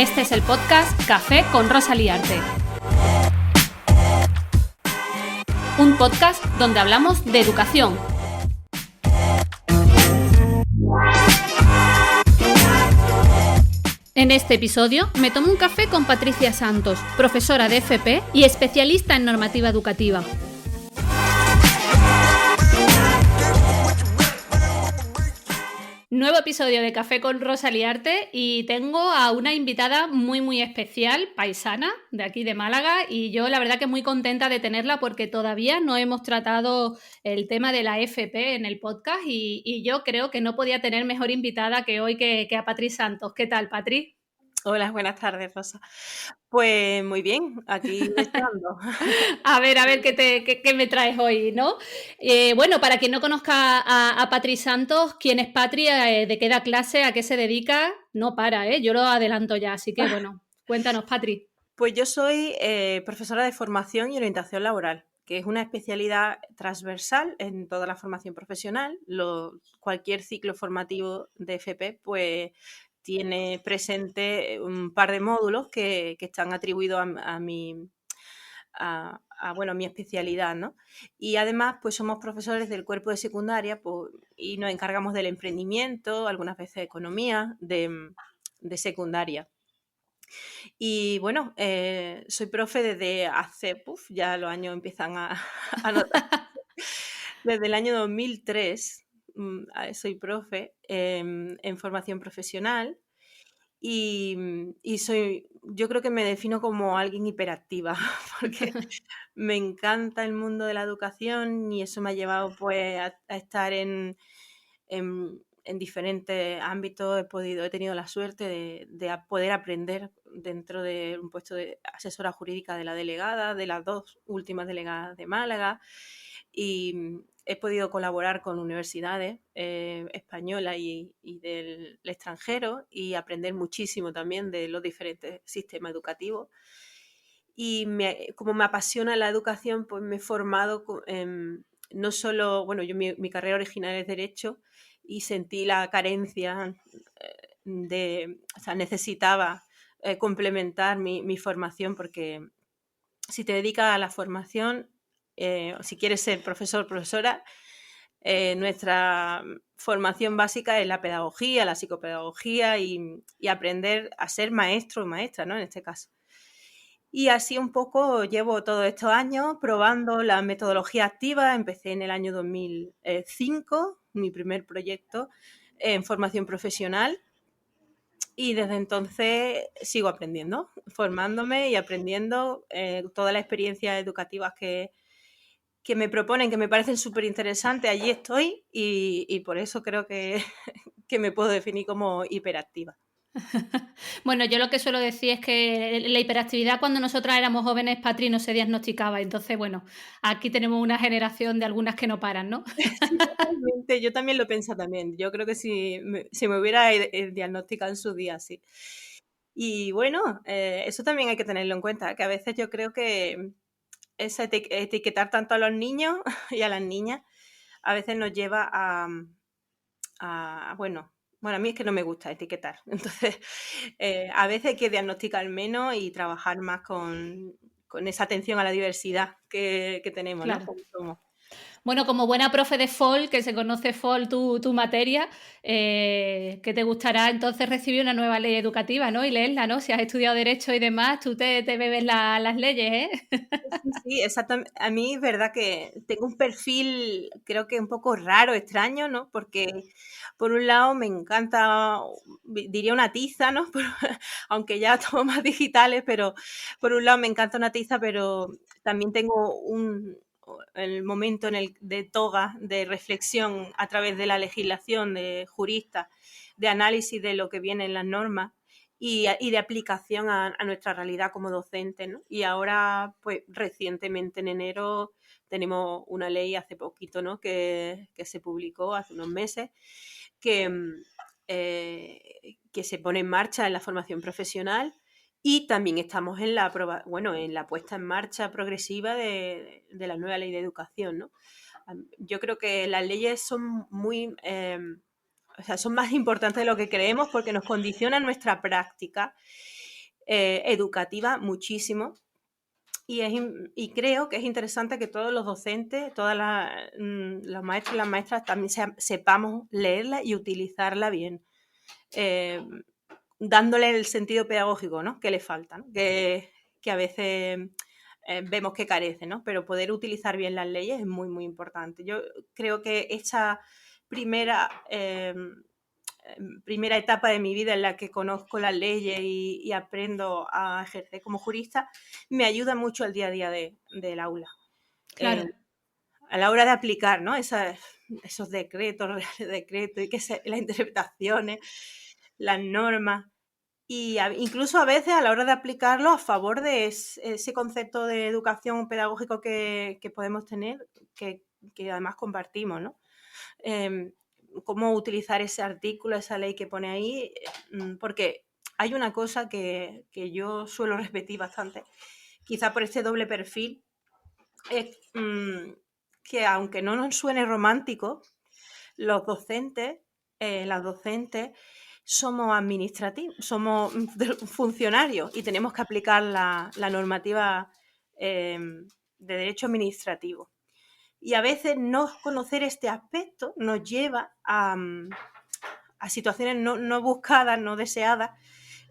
Este es el podcast Café con Rosa Liarte. Un podcast donde hablamos de educación. En este episodio me tomo un café con Patricia Santos, profesora de FP y especialista en normativa educativa. Nuevo episodio de Café con Rosa Liarte y tengo a una invitada muy especial, paisana, de aquí de Málaga, y yo la verdad que muy contenta de tenerla porque todavía no hemos tratado el tema de la FP en el podcast y yo creo que no podía tener mejor invitada que hoy que a Patri Santos. ¿Qué tal, Patri? Hola, buenas tardes, Rosa. Pues muy bien, aquí deseando. A ver, ¿qué me traes hoy, ¿no? Bueno, para quien no conozca a Patri Santos, ¿quién es Patri? ¿De qué da clase? ¿A qué se dedica? No para, ¿eh? Yo lo adelanto ya, así que bueno, cuéntanos, Patri. Pues yo soy profesora de formación y orientación laboral, que es una especialidad transversal en toda la formación profesional. Cualquier ciclo formativo de FP, pues tiene presente un par de módulos que están atribuidos a mi mi especialidad, ¿no? Y además, pues somos profesores del cuerpo de secundaria y nos encargamos del emprendimiento, algunas veces economía, de secundaria. Y bueno, soy profe desde hace, ya los años empiezan a notar. Desde el año 2003 soy profe en formación profesional y yo creo que me defino como alguien hiperactiva, porque me encanta el mundo de la educación y eso me ha llevado pues a estar en diferentes ámbitos. He tenido la suerte de poder aprender dentro de un puesto de asesora jurídica de la delegada, de las dos últimas delegadas de Málaga, y he podido colaborar con universidades españolas y del extranjero y aprender muchísimo también de los diferentes sistemas educativos. Y como me apasiona la educación, pues me he formado no solo, bueno, mi carrera original es Derecho y sentí la carencia o sea, necesitaba complementar mi formación porque si te dedicas a la formación, o si quieres ser profesor o profesora, nuestra formación básica es la pedagogía, la psicopedagogía y aprender a ser maestro o maestra, ¿no? En este caso. Y así un poco llevo todos estos años probando la metodología activa. Empecé en el año 2005, mi primer proyecto en formación profesional. Y desde entonces sigo aprendiendo, formándome y aprendiendo todas las experiencias educativas que me proponen, que me parecen súper interesantes. Allí estoy y por eso creo que me puedo definir como hiperactiva. Bueno, yo lo que suelo decir es que la hiperactividad cuando nosotras éramos jóvenes, Patri, no se diagnosticaba. Entonces, bueno, aquí tenemos una generación de algunas que no paran, ¿no? Sí, totalmente. Yo también lo pienso también. Yo creo que si me hubiera diagnosticado en su día, sí. Y bueno, eso también hay que tenerlo en cuenta, que a veces yo creo que etiquetar tanto a los niños y a las niñas a veces nos lleva bueno, a mí es que no me gusta etiquetar. Entonces, a veces hay que diagnosticar menos y trabajar más con esa atención a la diversidad que tenemos, ¿no? Claro. Como somos. Bueno, como buena profe de FOL, que se conoce FOL tu materia, que te gustará entonces recibir una nueva ley educativa, ¿no? Y leerla, ¿no? Si has estudiado Derecho y demás, tú te bebes las leyes, ¿eh? Sí, exactamente. A mí es verdad que tengo un perfil, creo que un poco raro, extraño, ¿no? Porque por un lado me encanta, diría una tiza, ¿no? Aunque ya tomo más digitales, pero por un lado me encanta una tiza, pero también tengo el momento de toga, de reflexión a través de la legislación, de juristas, de análisis de lo que viene en las normas y de aplicación a nuestra realidad como docentes, ¿no? Y ahora, pues recientemente en enero tenemos una ley hace poquito, ¿no? Que se publicó hace unos meses que se pone en marcha en la formación profesional y también estamos en en la puesta en marcha progresiva de la nueva ley de educación, ¿no? Yo creo que las leyes son son más importantes de lo que creemos porque nos condicionan nuestra práctica educativa muchísimo. Y creo que es interesante que todos los docentes, los maestros y las maestras también sepamos leerla y utilizarla bien, dándole el sentido pedagógico, ¿no?, que le falta, ¿no?, que a veces vemos que carece, ¿no? Pero poder utilizar bien las leyes es muy, muy importante. Yo creo que esta primera, primera etapa de mi vida en la que conozco las leyes y aprendo a ejercer como jurista, me ayuda mucho al día a día del aula. Claro. A la hora de aplicar, ¿no?, esos decretos, decretos, y las interpretaciones, las normas. Y incluso a veces a la hora de aplicarlo a favor de ese concepto de educación pedagógico que podemos tener, que además compartimos, ¿no? Cómo utilizar ese artículo, esa ley que pone ahí, porque hay una cosa que yo suelo repetir bastante, quizá por este doble perfil, es que aunque no nos suene romántico, los docentes, las docentes, somos administrativos, somos funcionarios y tenemos que aplicar la normativa de derecho administrativo. Y a veces no conocer este aspecto nos lleva a situaciones no buscadas, no deseadas,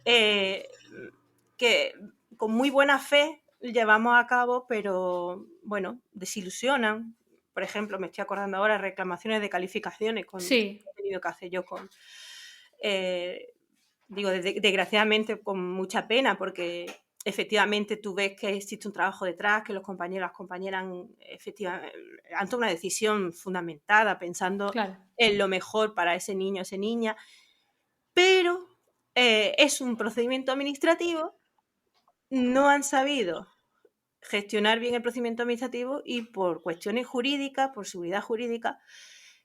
que con muy buena fe llevamos a cabo, pero bueno, desilusionan. Por ejemplo, me estoy acordando ahora de reclamaciones de calificaciones que Sí, he tenido que hacer yo digo, desgraciadamente con mucha pena, porque efectivamente tú ves que existe un trabajo detrás, que los compañeros y las compañeras efectivamente han tomado una decisión fundamentada pensando claro. en lo mejor para ese niño o esa niña, pero es un procedimiento administrativo, no han sabido gestionar bien el procedimiento administrativo y por cuestiones jurídicas, por seguridad jurídica,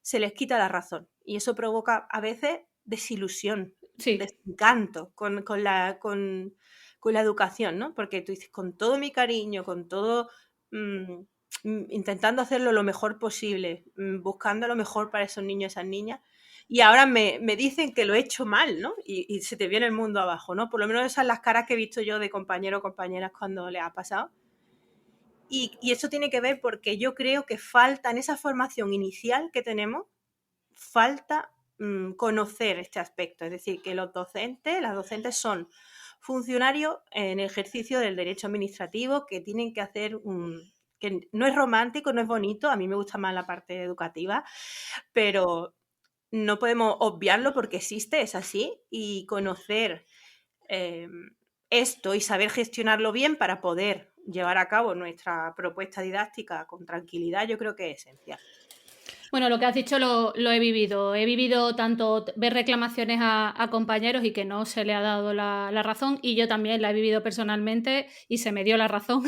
se les quita la razón. Y eso provoca a veces desilusión, Sí, desencanto con la educación, ¿no? Porque tú dices, con todo mi cariño, con todo, intentando hacerlo lo mejor posible, buscando lo mejor para esos niños y esas niñas, y ahora me dicen que lo he hecho mal, ¿no? Y se te viene el mundo abajo, ¿no? Por lo menos esas son las caras que he visto yo de compañeros o compañeras cuando les ha pasado. Y eso tiene que ver porque yo creo que falta en esa formación inicial que tenemos, falta conocer este aspecto. Es decir, que las docentes son funcionarios en ejercicio del derecho administrativo que tienen que hacer que no es romántico, no es bonito, a mí me gusta más la parte educativa, pero no podemos obviarlo porque existe, es así, y conocer eh, esto y saber gestionarlo bien para poder llevar a cabo nuestra propuesta didáctica con tranquilidad, yo creo que es esencial. Bueno, lo que has dicho lo he vivido. He vivido tanto ver reclamaciones a compañeros y que no se le ha dado la razón, y yo también la he vivido personalmente y se me dio la razón.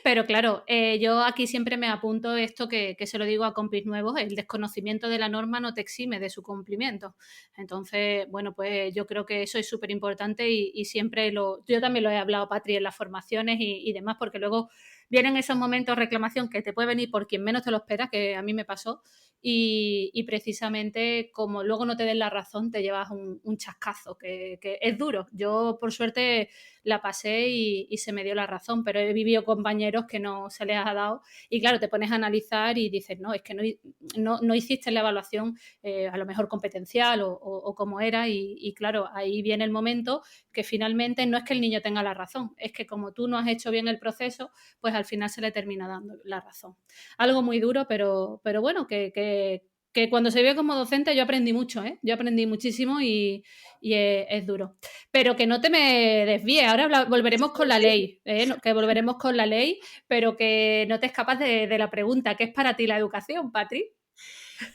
Pero claro, yo aquí siempre me apunto esto que se lo digo a compis nuevos: el desconocimiento de la norma no te exime de su cumplimiento. Entonces, bueno, pues yo creo que eso es súper importante y siempre yo también lo he hablado, Patri, en las formaciones y demás, porque luego vienen esos momentos de reclamación que te puede venir por quien menos te lo espera, que a mí me pasó, y precisamente como luego no te den la razón, te llevas un chascazo, que es duro. Yo, por suerte, la pasé y se me dio la razón, pero he vivido compañeros que no se les ha dado y claro, te pones a analizar y dices, no, es que no hiciste la evaluación a lo mejor competencial o como era y claro, ahí viene el momento que finalmente no es que el niño tenga la razón, es que como tú no has hecho bien el proceso, pues al final se le termina dando la razón. Algo muy duro, pero bueno, que cuando se ve como docente yo aprendí mucho, ¿eh? Yo aprendí muchísimo y es duro. Pero que no te me desvíes, ahora volveremos con la ley, que volveremos con la ley, pero que no te escapas de la pregunta: ¿qué es para ti la educación, Patri?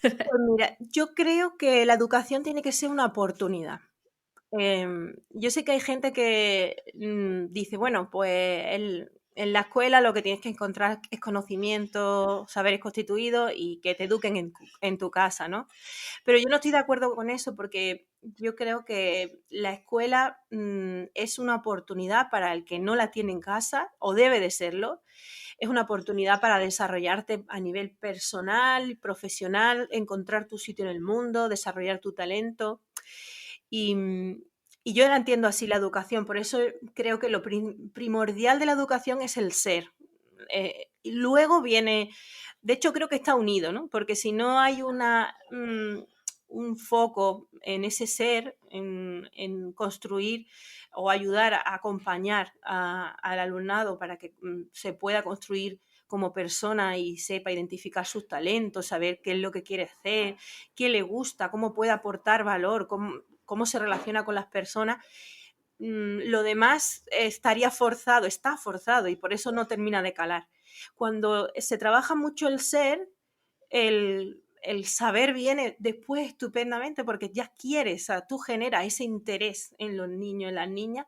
Pues mira, yo creo que la educación tiene que ser una oportunidad. Yo sé que hay gente que dice, bueno, pues en la escuela lo que tienes que encontrar es conocimiento, saberes constituidos y que te eduquen en tu casa, ¿no? Pero yo no estoy de acuerdo con eso porque yo creo que la escuela es una oportunidad para el que no la tiene en casa, o debe de serlo. Es una oportunidad para desarrollarte a nivel personal, profesional, encontrar tu sitio en el mundo, desarrollar tu talento. Y, Y yo la entiendo así la educación, por eso creo que lo primordial de la educación es el ser. Y luego viene, de hecho creo que está unido, ¿no? Porque si no hay un foco en ese ser, en construir o ayudar a acompañar al alumnado para que se pueda construir como persona y sepa identificar sus talentos, saber qué es lo que quiere hacer, qué le gusta, cómo puede aportar valor, cómo se relaciona con las personas, lo demás estaría forzado, está forzado y por eso no termina de calar. Cuando se trabaja mucho el ser, el saber viene después estupendamente porque ya quieres, o sea, tú generas ese interés en los niños, en las niñas,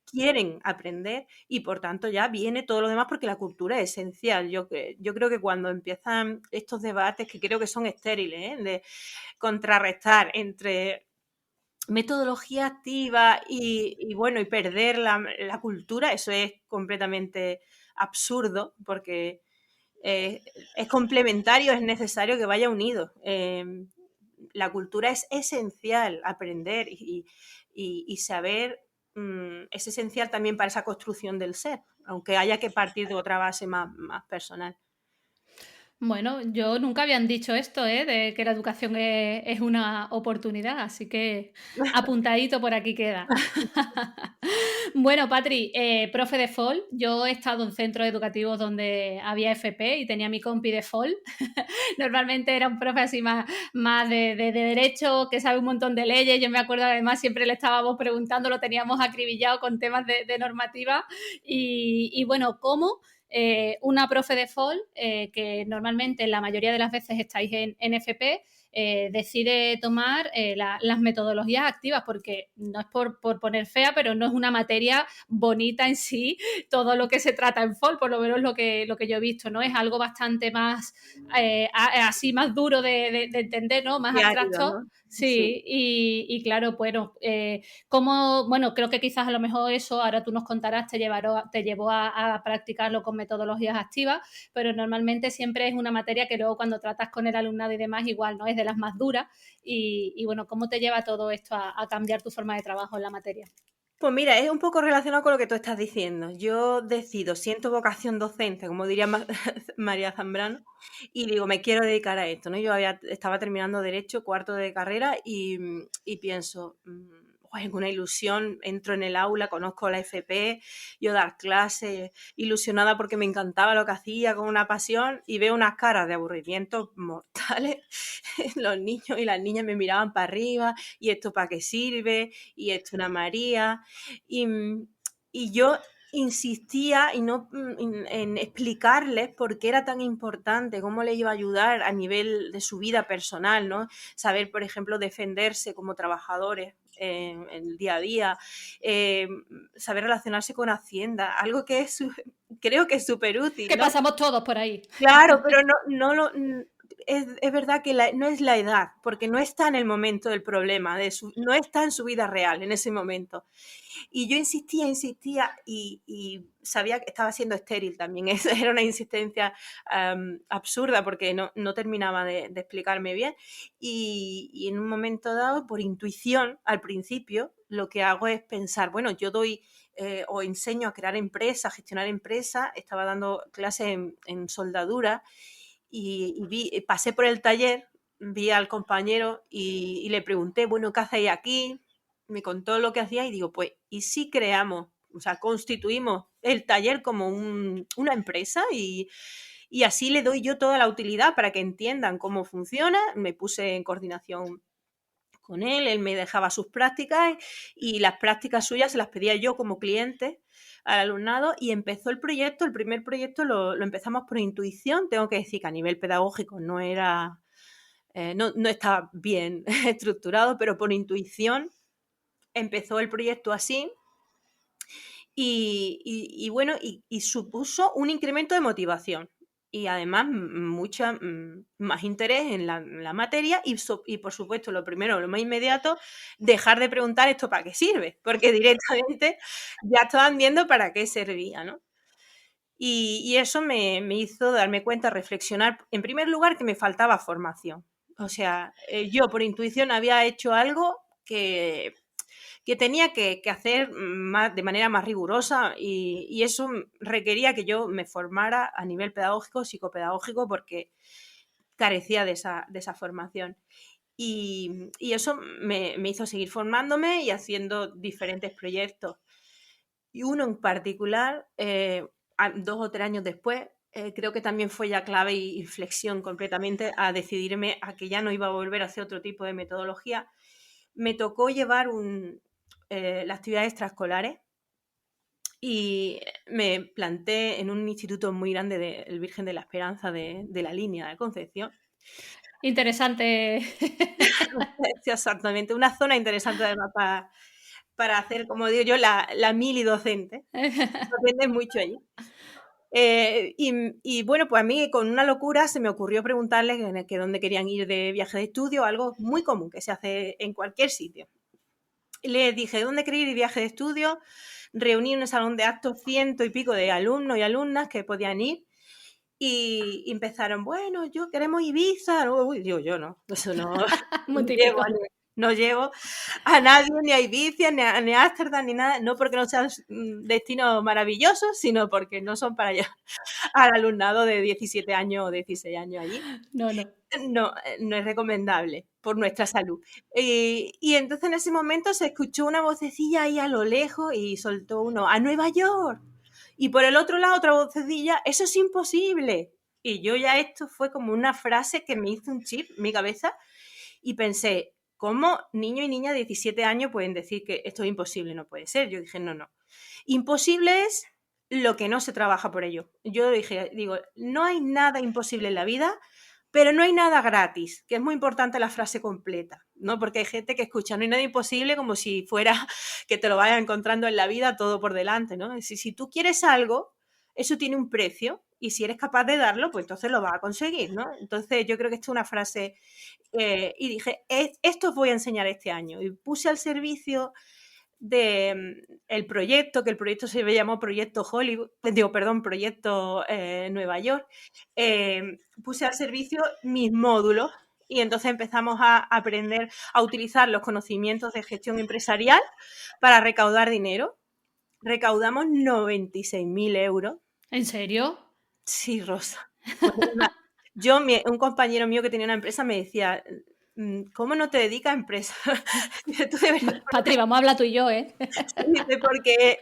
quieren aprender y por tanto ya viene todo lo demás porque la cultura es esencial. Yo creo que cuando empiezan estos debates, que creo que son estériles, de contrarrestar entre metodología activa bueno, y perder la cultura, eso es completamente absurdo porque es complementario, es necesario que vaya unido. La cultura es esencial, aprender y saber es esencial también para esa construcción del ser, aunque haya que partir de otra base más personal. Bueno, yo nunca habían dicho esto, de que la educación es una oportunidad, así que apuntadito por aquí queda. Bueno, Patri, profe de FOL, yo he estado en centros educativos donde había FP y tenía mi compi de FOL. Normalmente era un profe así más de derecho, que sabe un montón de leyes. Yo me acuerdo, además, siempre le estábamos preguntando, lo teníamos acribillado con temas de normativa. Y bueno, ¿cómo? Una profe de FOL, que normalmente la mayoría de las veces estáis en FP, decide tomar las metodologías activas, porque no es por poner fea, pero no es una materia bonita en sí todo lo que se trata en FOL, por lo menos lo que yo he visto, ¿no? Es algo bastante más así, más duro de entender, ¿no? Más Qué árido, abstracto. ¿no? Sí. Sí, y claro, bueno, bueno, creo que quizás a lo mejor eso, ahora tú nos contarás, te llevó a practicarlo con metodologías activas, pero normalmente siempre es una materia que luego cuando tratas con el alumnado y demás, igual, ¿no? Es de las más duras. Y bueno, ¿cómo te lleva todo esto a cambiar tu forma de trabajo en la materia? Pues mira, es un poco relacionado con lo que tú estás diciendo. Yo decido, siento vocación docente, como diría María Zambrano, y digo, me quiero dedicar a esto, ¿no? Yo estaba terminando Derecho, cuarto de carrera, y pienso, es una ilusión, entro en el aula, conozco la FP, yo dar clases, ilusionada porque me encantaba lo que hacía, con una pasión, y veo unas caras de aburrimiento mortales. Los niños y las niñas me miraban para arriba, ¿y esto para qué sirve? ¿Y esto una María? Y, y yo insistía en explicarles por qué era tan importante, cómo les iba a ayudar a nivel de su vida personal, ¿no? Saber, por ejemplo, defenderse como trabajadores en el día a día, saber relacionarse con Hacienda, algo que creo que es súper útil, Que ¿no? pasamos todos por ahí. Claro, pero es verdad que no es la edad, porque no está en el momento del problema, no está en su vida real en ese momento. Y yo insistía y sabía que estaba siendo estéril también. Era una insistencia absurda porque no terminaba de explicarme bien. Y en un momento dado, por intuición, al principio, lo que hago es pensar, bueno, yo doy o enseño a crear empresas, gestionar empresas. Estaba dando clases en soldadura y pasé por el taller, vi al compañero y le pregunté, bueno, ¿qué hacéis aquí? Me contó lo que hacía y digo, pues, ¿y si creamos, o sea, constituimos el taller como una empresa y así le doy yo toda la utilidad para que entiendan cómo funciona? Me puse en coordinación con él me dejaba sus prácticas y las prácticas suyas se las pedía yo como cliente al alumnado y empezó el proyecto. El primer proyecto lo empezamos por intuición. Tengo que decir que a nivel pedagógico no era, no estaba bien estructurado, pero por intuición empezó el proyecto así y bueno, y supuso un incremento de motivación y además mucha más interés en la materia y por supuesto lo primero, lo más inmediato, dejar de preguntar esto para qué sirve, porque directamente ya estaban viendo para qué servía, ¿no? Y eso me hizo darme cuenta, reflexionar, en primer lugar, que me faltaba formación. O sea, yo por intuición había hecho algo que que tenía que hacer de manera más rigurosa y eso requería que yo me formara a nivel pedagógico, psicopedagógico, porque carecía de esa formación. Y eso me hizo seguir formándome y haciendo diferentes proyectos. Y uno en particular, 2 o 3 años después, creo que también fue ya clave y inflexión completamente a decidirme a que ya no iba a volver a hacer otro tipo de metodología. Me tocó llevar las actividades extraescolares y me planté en un instituto muy grande del Virgen de la Esperanza de la línea de Concepción. Interesante. Sí, exactamente, una zona interesante además para hacer, como digo yo, la mili docente. Aprendes mucho allí. Y bueno, pues a mí con una locura se me ocurrió preguntarles que dónde querían ir de viaje de estudio, algo muy común que se hace en cualquier sitio. Y les dije, ¿dónde queréis ir de viaje de estudio? Reuní en un salón de actos 100 y pico de alumnos y alumnas que podían ir y empezaron, bueno, yo queremos Ibiza. Uy, digo, yo no, eso no, Muy típico. no llevo a nadie, ni a Ibiza, ni a Ámsterdam, ni nada, no porque no sean destinos maravillosos, sino porque no son para llevar al alumnado de 17 años o 16 años allí. No, no. No, no es recomendable por nuestra salud. Y entonces en ese momento se escuchó una vocecilla ahí a lo lejos y soltó uno, ¡a Nueva York! Y por el otro lado otra vocecilla, ¡eso es imposible! Y yo ya esto fue como una frase que me hizo un chip en mi cabeza y pensé, ¿cómo niño y niña de 17 años pueden decir que esto es imposible? No puede ser. Yo dije, no, no. Imposible es lo que no se trabaja por ello. Yo digo, no hay nada imposible en la vida, pero no hay nada gratis, que es muy importante la frase completa, ¿no? Porque hay gente que escucha, no hay nada imposible como si fuera que te lo vayas encontrando en la vida todo por delante, ¿no? Si tú quieres algo, eso tiene un precio y si eres capaz de darlo, pues entonces lo vas a conseguir, ¿no? Entonces yo creo que esto es una frase y dije, esto os voy a enseñar este año. Y puse al servicio el proyecto, que el proyecto se llamó Proyecto Hollywood, Proyecto Nueva York, puse al servicio mis módulos y entonces empezamos a aprender a utilizar los conocimientos de gestión empresarial para recaudar dinero. Recaudamos 96.000 euros. ¿En serio? Sí, Rosa. Un compañero mío que tenía una empresa me decía, ¿cómo no te dedicas a empresa? Patri, vamos a hablar tú y yo, ¿eh? Dice, porque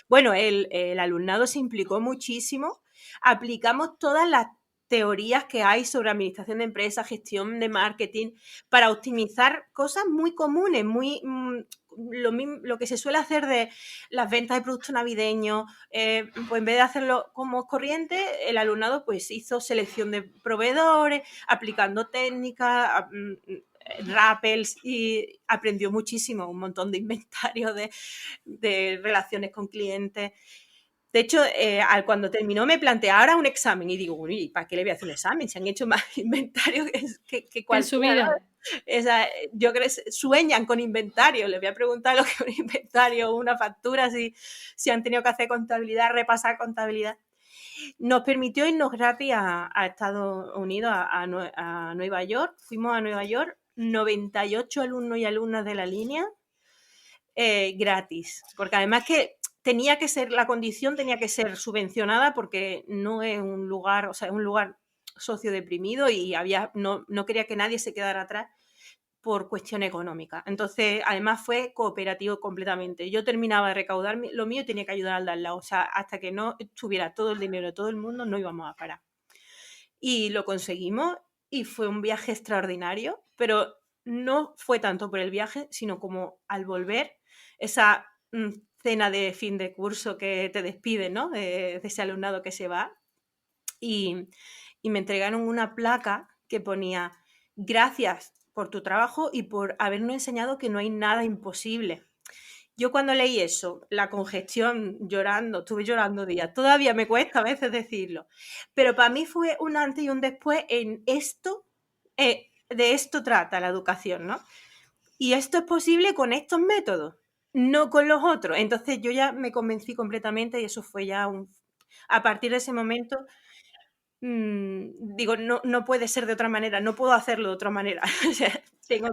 bueno, el alumnado se implicó muchísimo, aplicamos todas las teorías que hay sobre administración de empresas, gestión de marketing, para optimizar cosas muy comunes, lo que se suele hacer de las ventas de productos navideños, pues en vez de hacerlo como corriente, el alumnado pues hizo selección de proveedores, aplicando técnicas, rappels y aprendió muchísimo, un montón de inventarios de relaciones con clientes. De hecho, cuando terminó me planteé ahora un examen y digo, uy, ¿para qué le voy a hacer un examen? Se han hecho más inventarios que En su cualquiera, ¿no? vida. Yo creo que sueñan con inventario. Les voy a preguntar lo que es un inventario o una factura, si han tenido que hacer contabilidad, repasar contabilidad. Nos permitió irnos gratis a Estados Unidos, a Nueva York. Fuimos a Nueva York, 98 alumnos y alumnas de la línea, gratis. Porque además que la condición tenía que ser subvencionada porque no es un lugar, o sea, es un lugar sociodeprimido y no quería que nadie se quedara atrás por cuestión económica. Entonces, además fue cooperativo completamente. Yo terminaba de recaudar lo mío y tenía que ayudar al de al lado. O sea, hasta que no tuviera todo el dinero de todo el mundo, no íbamos a parar. Y lo conseguimos y fue un viaje extraordinario, pero no fue tanto por el viaje, sino como al volver, esa cena de fin de curso que te despide, ¿no? De ese alumnado que se va. Y me entregaron una placa que ponía, gracias por tu trabajo y por habernos enseñado que no hay nada imposible. Yo cuando leí eso, la congestión, estuve llorando días, todavía me cuesta a veces decirlo, pero para mí fue un antes y un después en esto, de esto trata la educación, ¿no? Y esto es posible con estos métodos, no con los otros. Entonces yo ya me convencí completamente y eso fue ya a partir de ese momento, digo, no puede ser de otra manera, no puedo hacerlo de otra manera. O sea, tengo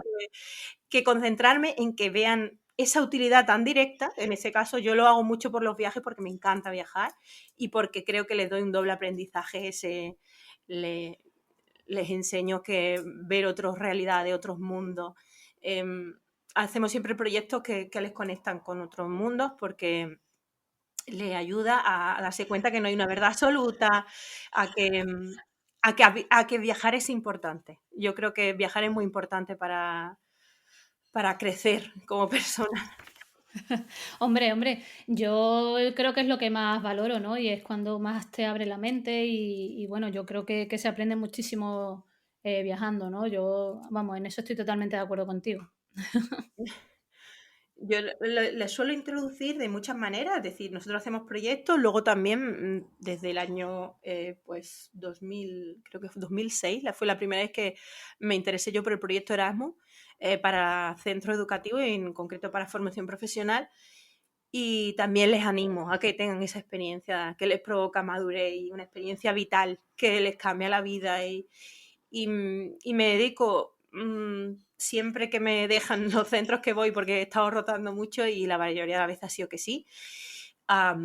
que concentrarme en que vean esa utilidad tan directa. En ese caso yo lo hago mucho por los viajes porque me encanta viajar y porque creo que les doy un doble aprendizaje. Les enseño que ver otras realidades, otros mundos. Hacemos siempre proyectos que les conectan con otros mundos porque les ayuda a darse cuenta que no hay una verdad absoluta, a que viajar es importante. Yo creo que viajar es muy importante para crecer como persona. Hombre, yo creo que es lo que más valoro, ¿no? Y es cuando más te abre la mente y bueno, yo creo que se aprende muchísimo viajando, ¿no? Yo, vamos, en eso estoy totalmente de acuerdo contigo. Yo le suelo introducir de muchas maneras, es decir, nosotros hacemos proyectos, luego también desde el año pues 2000, creo que fue 2006, fue la primera vez que me interesé yo por el proyecto Erasmus para centros educativos y en concreto para formación profesional. Y también les animo a que tengan esa experiencia que les provoca madurez y una experiencia vital que les cambia la vida. Y me dedico siempre que me dejan los centros que voy, porque he estado rotando mucho y la mayoría de las veces ha sido que sí, a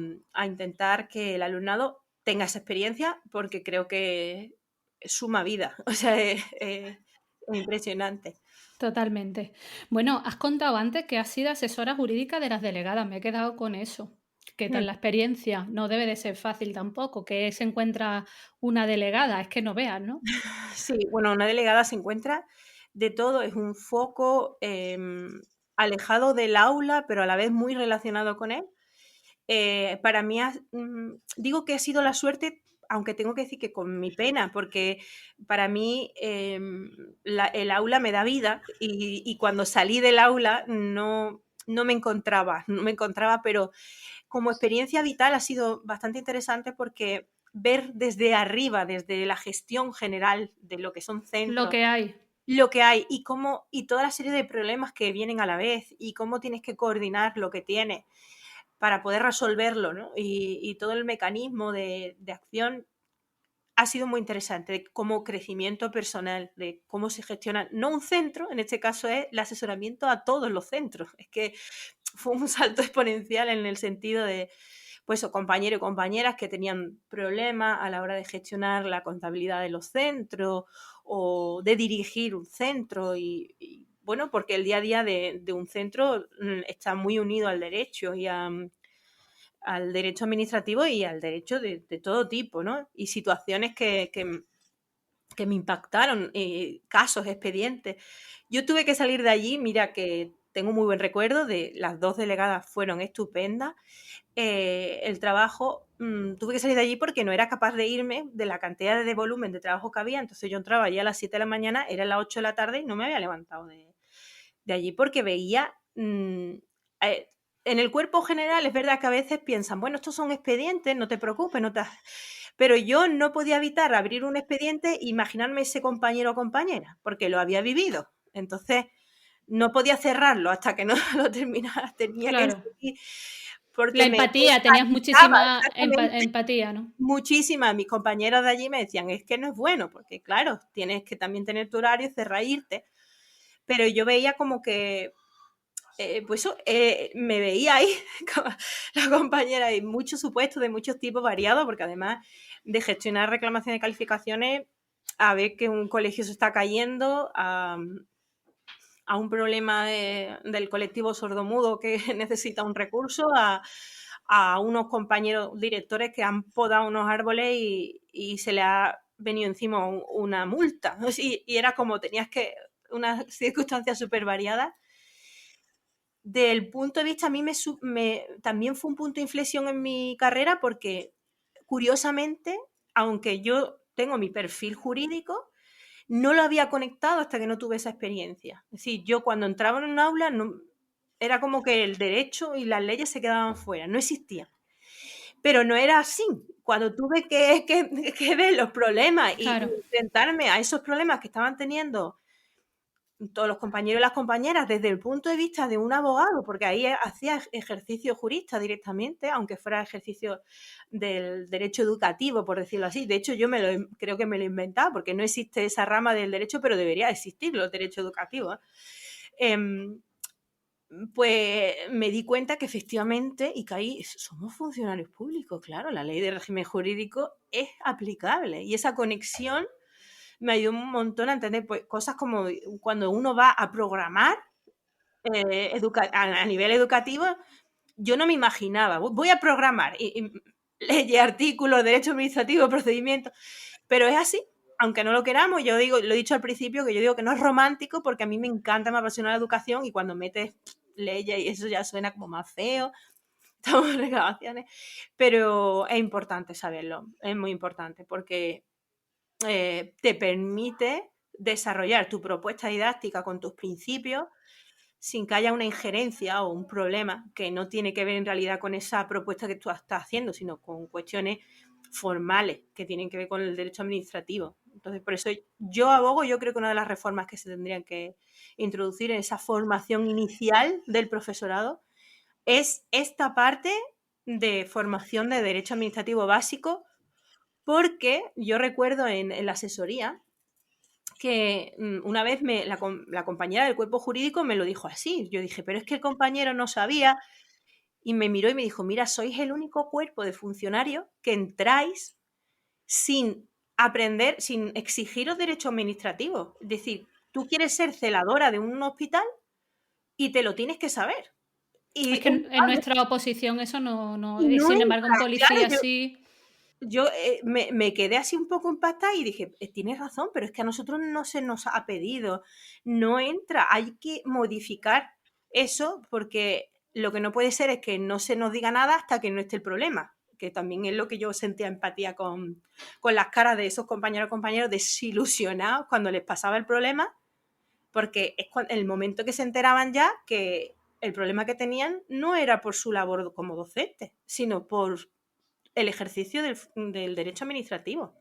intentar que el alumnado tenga esa experiencia porque creo que suma vida. O sea, es impresionante. Totalmente. Bueno, has contado antes que has sido asesora jurídica de las delegadas, me he quedado con eso. ¿Qué tal la experiencia? No debe de ser fácil tampoco, que se encuentra una delegada, es que no veas, ¿no? Sí, bueno, una delegada se encuentra de todo, es un foco alejado del aula, pero a la vez muy relacionado con él. Para mí, digo que ha sido la suerte, aunque tengo que decir que con mi pena, porque para mí el aula me da vida y cuando salí del aula no me encontraba, pero como experiencia vital ha sido bastante interesante porque ver desde arriba, desde la gestión general de lo que son Lo centros, que hay. lo que hay y toda la serie de problemas que vienen a la vez y cómo tienes que coordinar lo que tienes para poder resolverlo, ¿no? Y todo el mecanismo de acción ha sido muy interesante, como crecimiento personal, de cómo se gestiona, no un centro, en este caso es el asesoramiento a todos los centros. Es que fue un salto exponencial en el sentido de, pues, compañeros y compañeras que tenían problemas a la hora de gestionar la contabilidad de los centros o de dirigir un centro y bueno, porque el día a día de un centro está muy unido al derecho y al derecho administrativo y al derecho de todo tipo, ¿no? Y situaciones que me impactaron, casos, expedientes. Yo tuve que salir de allí, mira que tengo muy buen recuerdo, de las dos delegadas fueron estupendas. El trabajo, tuve que salir de allí porque no era capaz de irme de la cantidad de volumen de trabajo que había, entonces yo entraba allí a las 7 de la mañana, eran las 8 de la tarde y no me había levantado de allí porque veía... eh, en el cuerpo general es verdad que a veces piensan, bueno, estos son expedientes, no te preocupes, no te... Pero yo no podía evitar abrir un expediente e imaginarme ese compañero o compañera, porque lo había vivido. Entonces, no podía cerrarlo hasta que no lo terminara, tenía que Claro. seguir, La porque me empatía, tenías empatizaba, muchísima exactamente, empatía, ¿no? muchísimas. Mis compañeros de allí me decían, es que no es bueno, porque claro, tienes que también tener tu horario, cerrar, irte. Pero yo veía como que pues me veía ahí con la compañera de muchos supuestos, de muchos tipos variados, porque además de gestionar reclamaciones de calificaciones, a ver que un colegio se está cayendo, a un problema del colectivo sordomudo que necesita un recurso, a unos compañeros directores que han podado unos árboles y se le ha venido encima una multa. Y era como tenías que, unas circunstancias súper variadas. Del punto de vista, a mí también fue un punto de inflexión en mi carrera porque, curiosamente, aunque yo tengo mi perfil jurídico, no lo había conectado hasta que no tuve esa experiencia. Es decir, yo cuando entraba en un aula era como que el derecho y las leyes se quedaban fuera, no existían. Pero no era así. Cuando tuve que ver los problemas y Claro. enfrentarme a esos problemas que estaban teniendo todos los compañeros y las compañeras desde el punto de vista de un abogado, porque ahí hacía ejercicio jurista directamente, aunque fuera ejercicio del derecho educativo, por decirlo así. De hecho, yo creo que me lo he inventado, porque no existe esa rama del derecho, pero debería existir los derechos educativos. pues me di cuenta que efectivamente, y caí, somos funcionarios públicos, claro, la ley de régimen jurídico es aplicable y esa conexión me ayudó un montón a entender pues, cosas como cuando uno va a programar a nivel educativo, yo no me imaginaba, voy a programar y leyes, artículos, derecho administrativo, procedimientos, pero es así, aunque no lo queramos. Yo digo, lo he dicho al principio, que yo digo que no es romántico porque a mí me encanta, me apasiona la educación y cuando metes leyes y eso ya suena como más feo, estamos en reclamaciones, pero es importante saberlo, es muy importante porque te permite desarrollar tu propuesta didáctica con tus principios sin que haya una injerencia o un problema que no tiene que ver en realidad con esa propuesta que tú estás haciendo, sino con cuestiones formales que tienen que ver con el derecho administrativo. Entonces, por eso yo abogo, yo creo que una de las reformas que se tendrían que introducir en esa formación inicial del profesorado es esta parte de formación de derecho administrativo básico, porque yo recuerdo en la asesoría que una vez la compañera del cuerpo jurídico me lo dijo así. Yo dije, pero es que el compañero no sabía, y me miró y me dijo, mira, sois el único cuerpo de funcionarios que entráis sin aprender, sin exigiros derechos administrativos. Es decir, tú quieres ser celadora de un hospital y te lo tienes que saber. Es Y que en nuestra oposición eso no y no sin embargo, en entra. Claro, policía sí. yo me quedé así un poco impactada y dije, tienes razón, pero es que a nosotros no se nos ha pedido, no entra, hay que modificar eso porque lo que no puede ser es que no se nos diga nada hasta que no esté el problema, que también es lo que yo sentía empatía con las caras de esos compañeros desilusionados cuando les pasaba el problema, porque es el momento que se enteraban ya que el problema que tenían no era por su labor como docente, sino por el ejercicio del derecho administrativo.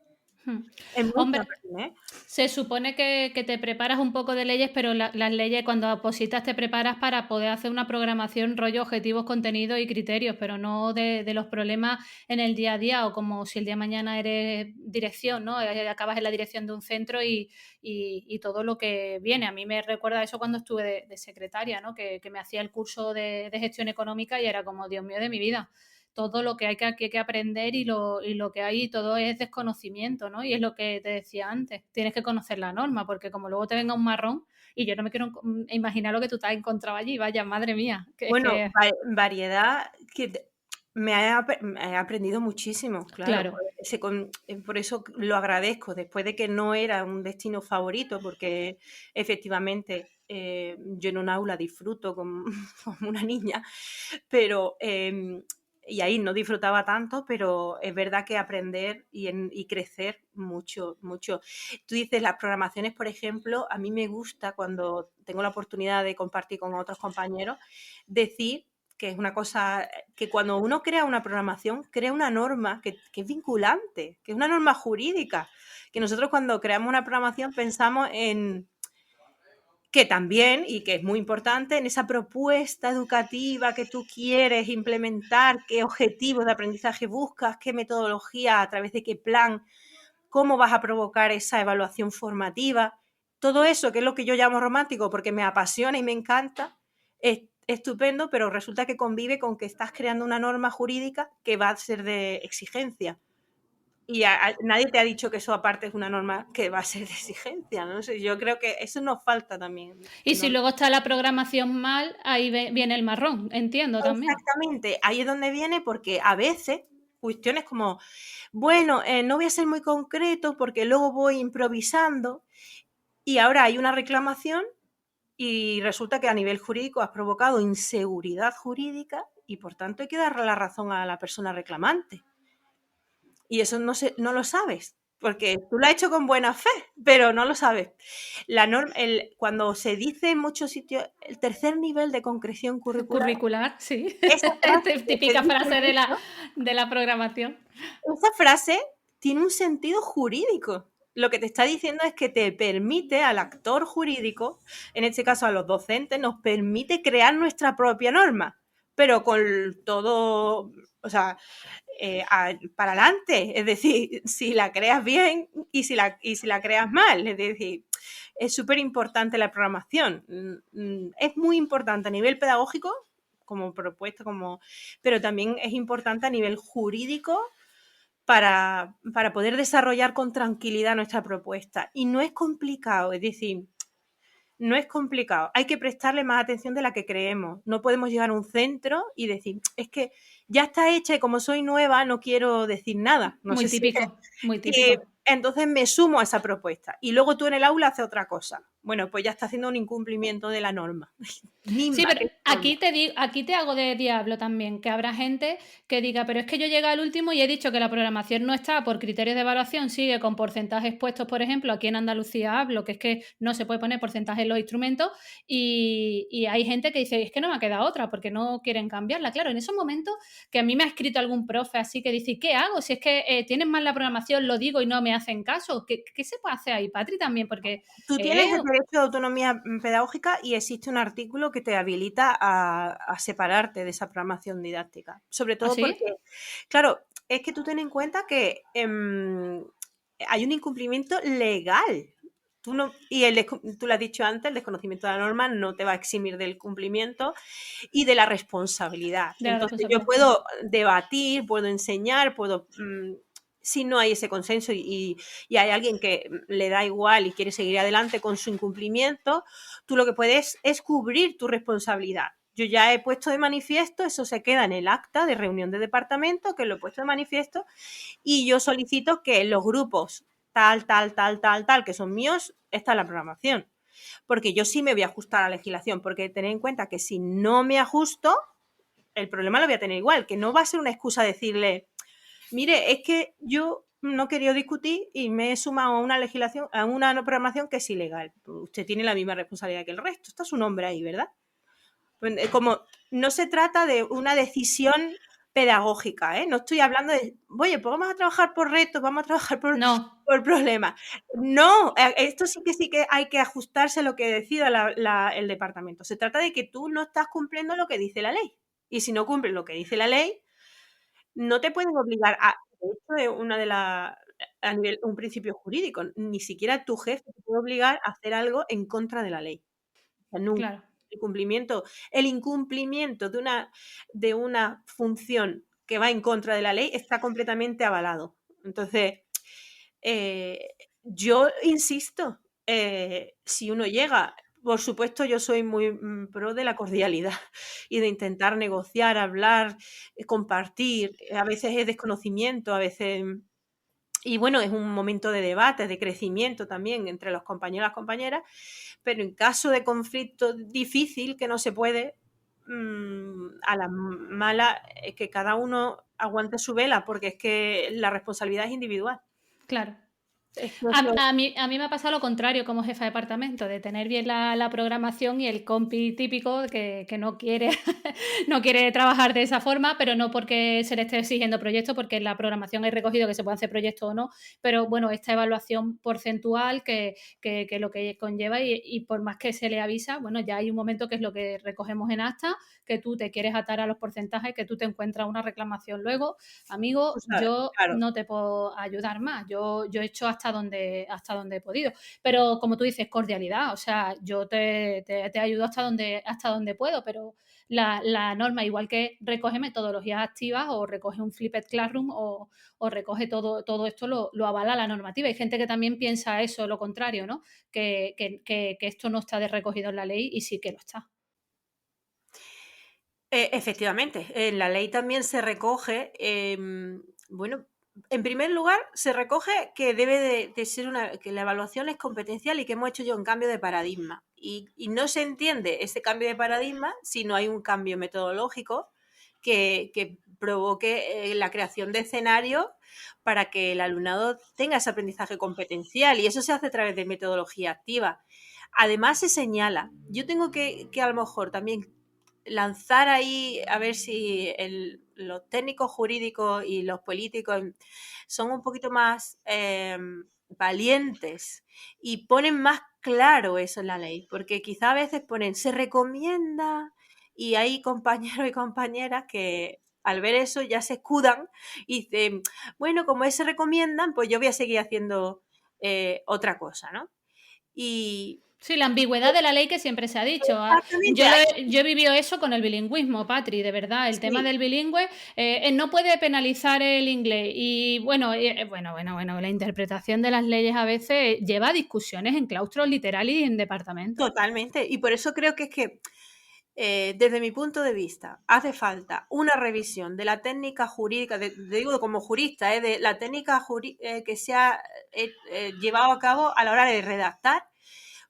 Es muy Hombre, fácil, ¿eh? se supone que te preparas un poco de leyes, pero las leyes cuando opositas te preparas para poder hacer una programación rollo objetivos, contenidos y criterios, pero no de los problemas en el día a día o como si el día de mañana eres dirección, ¿no? Acabas en la dirección de un centro y todo lo que viene. A mí me recuerda eso cuando estuve de secretaria, ¿no? Que me hacía el curso de gestión económica y era como, Dios mío de mi vida, todo lo que hay que aprender y lo que hay, todo es desconocimiento, ¿no? Y es lo que te decía antes, tienes que conocer la norma, porque como luego te venga un marrón, y yo no me quiero imaginar lo que tú te has encontrado allí, vaya, madre mía. Bueno, variedad que me he aprendido muchísimo, claro. Claro. Por eso lo agradezco, después de que no era un destino favorito, porque efectivamente yo en un aula disfruto como, como una niña, pero y ahí no disfrutaba tanto, pero es verdad que aprender y crecer mucho, mucho. Tú dices las programaciones, por ejemplo, a mí me gusta cuando tengo la oportunidad de compartir con otros compañeros, decir que es una cosa, que cuando uno crea una programación, crea una norma que es vinculante, que es una norma jurídica, que nosotros cuando creamos una programación pensamos en que también, y que es muy importante, en esa propuesta educativa que tú quieres implementar, qué objetivos de aprendizaje buscas, qué metodología, a través de qué plan, cómo vas a provocar esa evaluación formativa. Todo eso, que es lo que yo llamo romántico, porque me apasiona y me encanta, es estupendo, pero resulta que convive con que estás creando una norma jurídica que va a ser de exigencia. Y nadie te ha dicho que eso aparte es una norma que va a ser de exigencia, ¿no? sé, yo creo que eso nos falta también. Y si luego está la programación mal, ahí viene el marrón, entiendo también. Exactamente, ahí es donde viene porque a veces cuestiones como, bueno, no voy a ser muy concreto porque luego voy improvisando y ahora hay una reclamación y resulta que a nivel jurídico has provocado inseguridad jurídica y por tanto hay que darle la razón a la persona reclamante. Y eso no lo sabes, porque tú lo has hecho con buena fe, pero no lo sabes. Cuando se dice en muchos sitios el tercer nivel de concreción curricular, Curricular, sí. esa frase que se Típica dice frase mucho, de la programación. esa frase tiene un sentido jurídico. Lo que te está diciendo es que te permite al actor jurídico, en este caso a los docentes, nos permite crear nuestra propia norma, pero con todo, o sea, para adelante. Es decir, si la creas bien y si la creas mal. Es decir, es súper importante la programación. Es muy importante a nivel pedagógico, como propuesta, pero también es importante a nivel jurídico para poder desarrollar con tranquilidad nuestra propuesta. Y no es complicado, es decir, no es complicado. Hay que prestarle más atención de la que creemos. No podemos llegar a un centro y decir, es que ya está hecha y como soy nueva no quiero decir nada. No Muy sé si... típico, muy típico. Entonces me sumo a esa propuesta y luego tú en el aula haces otra cosa. Bueno, pues ya está haciendo un incumplimiento de la norma. Sí, Misma pero que norma. aquí te hago de diablo también, que habrá gente que diga, pero es que yo llegué al último y he dicho que la programación no está por criterios de evaluación, sigue con porcentajes puestos, por ejemplo, aquí en Andalucía hablo, que es que no se puede poner porcentaje en los instrumentos y hay gente que dice, es que no me ha quedado otra porque no quieren cambiarla. Claro, en esos momentos que a mí me ha escrito algún profe así que dice, ¿qué hago? Si es que tienen mal la programación, lo digo y no me hacen caso. ¿Qué se puede hacer ahí, Patri, también? Porque... Tú tienes el derecho de autonomía pedagógica y existe un artículo que te habilita a separarte de esa programación didáctica. Sobre todo ¿Así? porque, claro, es que tú ten en cuenta que hay un incumplimiento legal. Tú, no, tú lo has dicho antes, el desconocimiento de la norma no te va a eximir del cumplimiento y de la responsabilidad. De la Entonces yo responsabilidad. puedo debatir, puedo enseñar, puedo... si no hay ese consenso y hay alguien que le da igual y quiere seguir adelante con su incumplimiento, tú lo que puedes es cubrir tu responsabilidad. Yo ya he puesto de manifiesto, eso se queda en el acta de reunión de departamento, que lo he puesto de manifiesto, y yo solicito que los grupos tal, tal, tal, tal, tal, que son míos, está en la programación. Porque yo sí me voy a ajustar a la legislación, porque tened en cuenta que si no me ajusto, el problema lo voy a tener igual, que no va a ser una excusa decirle, mire, es que yo no quería discutir y me he sumado a una legislación, a una programación que es ilegal. Usted tiene la misma responsabilidad que el resto. Está su nombre ahí, ¿verdad? Pues, como no se trata de una decisión pedagógica, ¿eh? No estoy hablando de, oye, pues vamos a trabajar por retos, vamos a trabajar No, por problemas. No, esto sí que hay que ajustarse a lo que decida el departamento. Se trata de que tú no estás cumpliendo lo que dice la ley. Y si no cumples lo que dice la ley, no te pueden obligar a, de hecho, es una de las, a nivel, un principio jurídico, ni siquiera tu jefe te puede obligar a hacer algo en contra de la ley. O sea, nunca. claro. El incumplimiento de una función que va en contra de la ley está completamente avalado. Entonces, eh, yo insisto, si uno llega, por supuesto, yo soy muy pro de la cordialidad y de intentar negociar, hablar, compartir. A veces es desconocimiento, a veces... Y bueno, es un momento de debate, de crecimiento también entre los compañeros y las compañeras, pero en caso de conflicto difícil que no se puede, a la mala, es que cada uno aguante su vela, porque es que la responsabilidad es individual. Claro. Es que A mí me ha pasado lo contrario como jefa de departamento, de tener bien la programación y el compi típico que no quiere, no quiere trabajar de esa forma, pero no porque se le esté exigiendo proyectos, porque en la programación hay recogido que se puede hacer proyectos o no, pero bueno, esta evaluación porcentual que lo que conlleva y por más que se le avisa, bueno, ya hay un momento que es lo que recogemos en acta, que tú te quieres atar a los porcentajes, que tú te encuentras una reclamación luego, amigo, tú sabes, yo claro. no te puedo ayudar más, yo he hecho hasta donde he podido. Pero como tú dices, cordialidad, o sea, yo te ayudo hasta donde puedo, pero la norma, igual que recoge metodologías activas o recoge un flipped classroom o recoge todo esto, lo avala la normativa. Hay gente que también piensa eso, lo contrario, ¿no? Que esto no está de recogido en la ley y sí que lo está. Efectivamente, en la ley también se recoge, bueno, en primer lugar, se recoge que debe de ser que la evaluación es competencial y que hemos hecho ya un cambio de paradigma. Y no se entiende ese cambio de paradigma si no hay un cambio metodológico que provoque la creación de escenarios para que el alumnado tenga ese aprendizaje competencial. Y eso se hace a través de metodología activa. Además, se señala, yo tengo que a lo mejor también lanzar ahí a ver si los técnicos jurídicos y los políticos son un poquito más valientes y ponen más claro eso en la ley, porque quizá a veces ponen se recomienda y hay compañeros y compañeras que al ver eso ya se escudan y dicen, bueno, como se recomiendan, pues yo voy a seguir haciendo otra cosa, ¿no? Y Sí, la ambigüedad de la ley que siempre se ha dicho. exactamente, Yo he vivido eso con el bilingüismo, Patri, de verdad. El tema sí, del bilingüe no puede penalizar el inglés. Y bueno, la interpretación de las leyes a veces lleva a discusiones en claustros literales y en departamentos. totalmente. Y por eso creo que es que, desde mi punto de vista, hace falta una revisión de la técnica jurídica, digo como jurista, de la técnica que se ha llevado a cabo a la hora de redactar,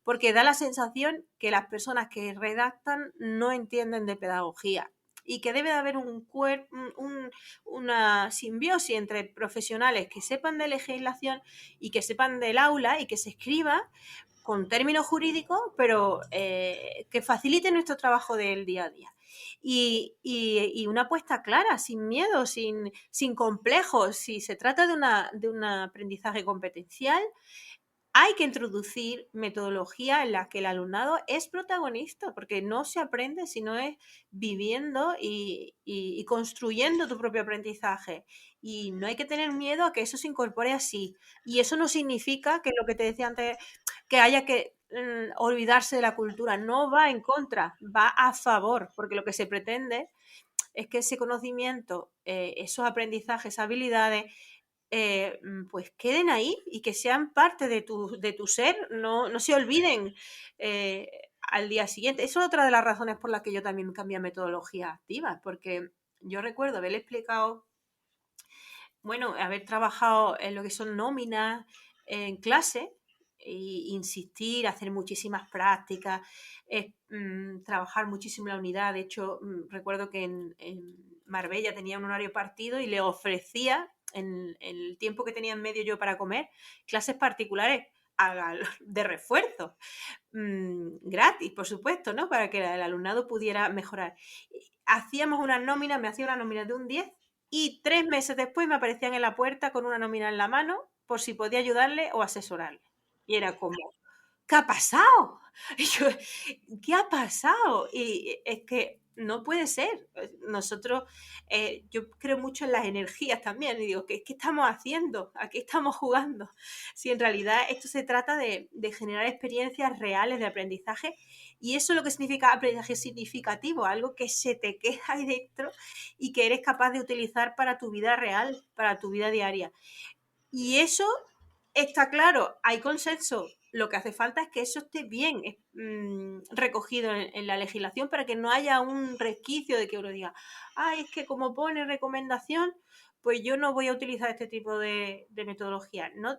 porque da la sensación que las personas que redactan no entienden de pedagogía y que debe de haber una simbiosis entre profesionales que sepan de legislación y que sepan del aula y que se escriba con términos jurídicos, pero que facilite nuestro trabajo del día a día. Y una apuesta clara, sin miedo, sin complejos. Si se trata de un aprendizaje competencial, hay que introducir metodología en la que el alumnado es protagonista, porque no se aprende si no es viviendo y construyendo tu propio aprendizaje. Y no hay que tener miedo a que eso se incorpore así. Y eso no significa que lo que te decía antes, que haya que olvidarse de la cultura. No va en contra, va a favor, porque lo que se pretende es que ese conocimiento, esos aprendizajes, habilidades, pues queden ahí y que sean parte de tu ser, no se olviden al día siguiente. Eso es otra de las razones por las que yo también cambié a metodología activa, porque yo recuerdo haber explicado, bueno, haber trabajado en lo que son nóminas en clase e insistir, hacer muchísimas prácticas, trabajar muchísimo la unidad. De hecho, recuerdo que en Marbella tenía un horario partido y le ofrecía, en el tiempo que tenía en medio yo para comer, clases particulares de refuerzo, gratis, por supuesto, ¿no? Para que el alumnado pudiera mejorar. Hacíamos una nómina, me hacía una nómina de un 10 y 3 meses después me aparecían en la puerta con una nómina en la mano por si podía ayudarle o asesorarle. Y era como, ¿qué ha pasado? Y yo, ¿qué ha pasado? Y es que no puede ser. Nosotros, yo creo mucho en las energías también. Y digo, ¿qué estamos haciendo? ¿A qué estamos jugando? Si en realidad esto se trata de generar experiencias reales de aprendizaje. Y eso es lo que significa aprendizaje significativo, algo que se te queda ahí dentro y que eres capaz de utilizar para tu vida real, para tu vida diaria. Y eso está claro, hay consenso. Lo que hace falta es que eso esté bien recogido en la legislación para que no haya un resquicio de que uno diga, ay, es que como pone recomendación, pues yo no voy a utilizar este tipo de metodología. No,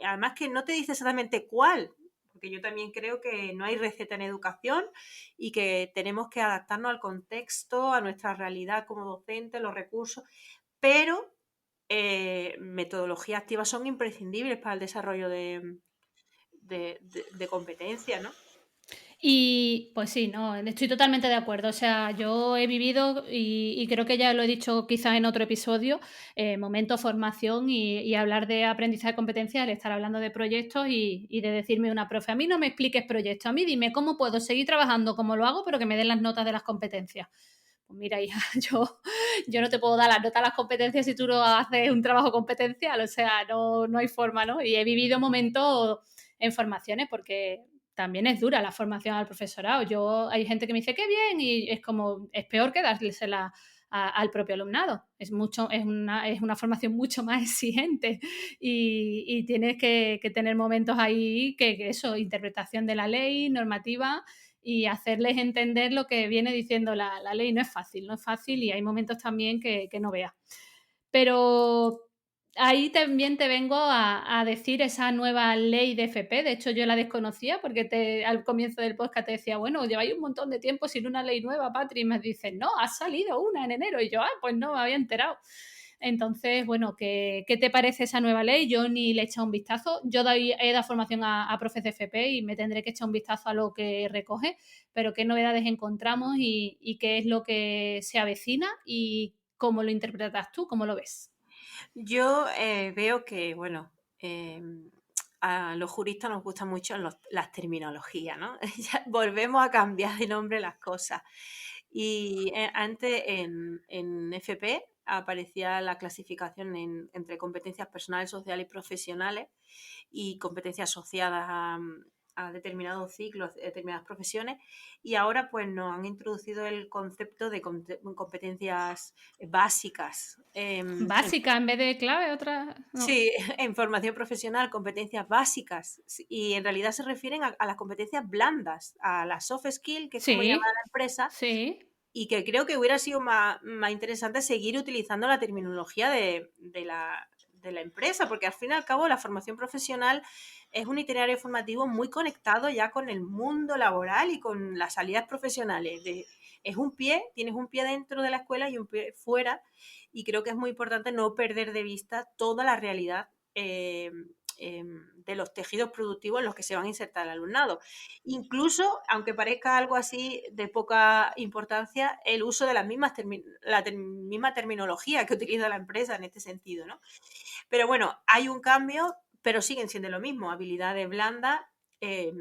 además que no te dice exactamente cuál, porque yo también creo que no hay receta en educación y que tenemos que adaptarnos al contexto, a nuestra realidad como docentes, los recursos, pero metodologías activas son imprescindibles para el desarrollo de competencias, ¿no? Y pues sí, no, estoy totalmente de acuerdo. O sea, yo he vivido y creo que ya lo he dicho quizás en otro episodio, momento formación y hablar de aprendizaje de competencias, el estar hablando de proyectos y de decirme una profe, a mí no me expliques proyectos, a mí dime cómo puedo seguir trabajando como lo hago, pero que me den las notas de las competencias. Pues mira, hija, yo no te puedo dar las notas de las competencias si tú no haces un trabajo competencial, o sea, no hay forma, ¿no? Y he vivido momentos en formaciones porque también es dura la formación al profesorado. Hay gente que me dice, qué bien, y es como, es peor que dársela al propio alumnado. Es una formación mucho más exigente y tienes que tener momentos ahí que eso, interpretación de la ley, normativa y hacerles entender lo que viene diciendo la ley. No es fácil y hay momentos también que no veas. Pero ahí también te vengo a decir esa nueva ley de FP. De hecho, yo la desconocía porque al comienzo del podcast te decía, bueno, lleváis un montón de tiempo sin una ley nueva, Patri. Y me dices, no, ha salido una en enero. Y yo, pues no me había enterado. Entonces, bueno, ¿qué te parece esa nueva ley? Yo ni le he echado un vistazo. He dado formación a profes de FP y me tendré que echar un vistazo a lo que recoge, pero qué novedades encontramos y qué es lo que se avecina y cómo lo interpretas tú, cómo lo ves. Yo veo que, bueno, a los juristas nos gustan mucho las terminologías, ¿no? Ya volvemos a cambiar de nombre las cosas. Y antes en FP aparecía la clasificación entre competencias personales, sociales y profesionales y competencias asociadas a determinados ciclos, a determinadas profesiones, y ahora pues nos han introducido el concepto de competencias básicas. Básica en vez de clave, otra. No. Sí, en formación profesional, competencias básicas, y en realidad se refieren a las competencias blandas, a las soft skills, que es como llama Sí, la empresa, sí. y que creo que hubiera sido más interesante seguir utilizando la terminología de la empresa, porque al fin y al cabo la formación profesional es un itinerario formativo muy conectado ya con el mundo laboral y con las salidas profesionales. Es un pie, tienes un pie dentro de la escuela y un pie fuera, y creo que es muy importante no perder de vista toda la realidad de los tejidos productivos en los que se van a insertar el alumnado. Incluso, aunque parezca algo así de poca importancia, el uso de la misma terminología que utiliza la empresa en este sentido, ¿no? Pero bueno, hay un cambio, pero siguen siendo lo mismo, habilidades blandas. eh,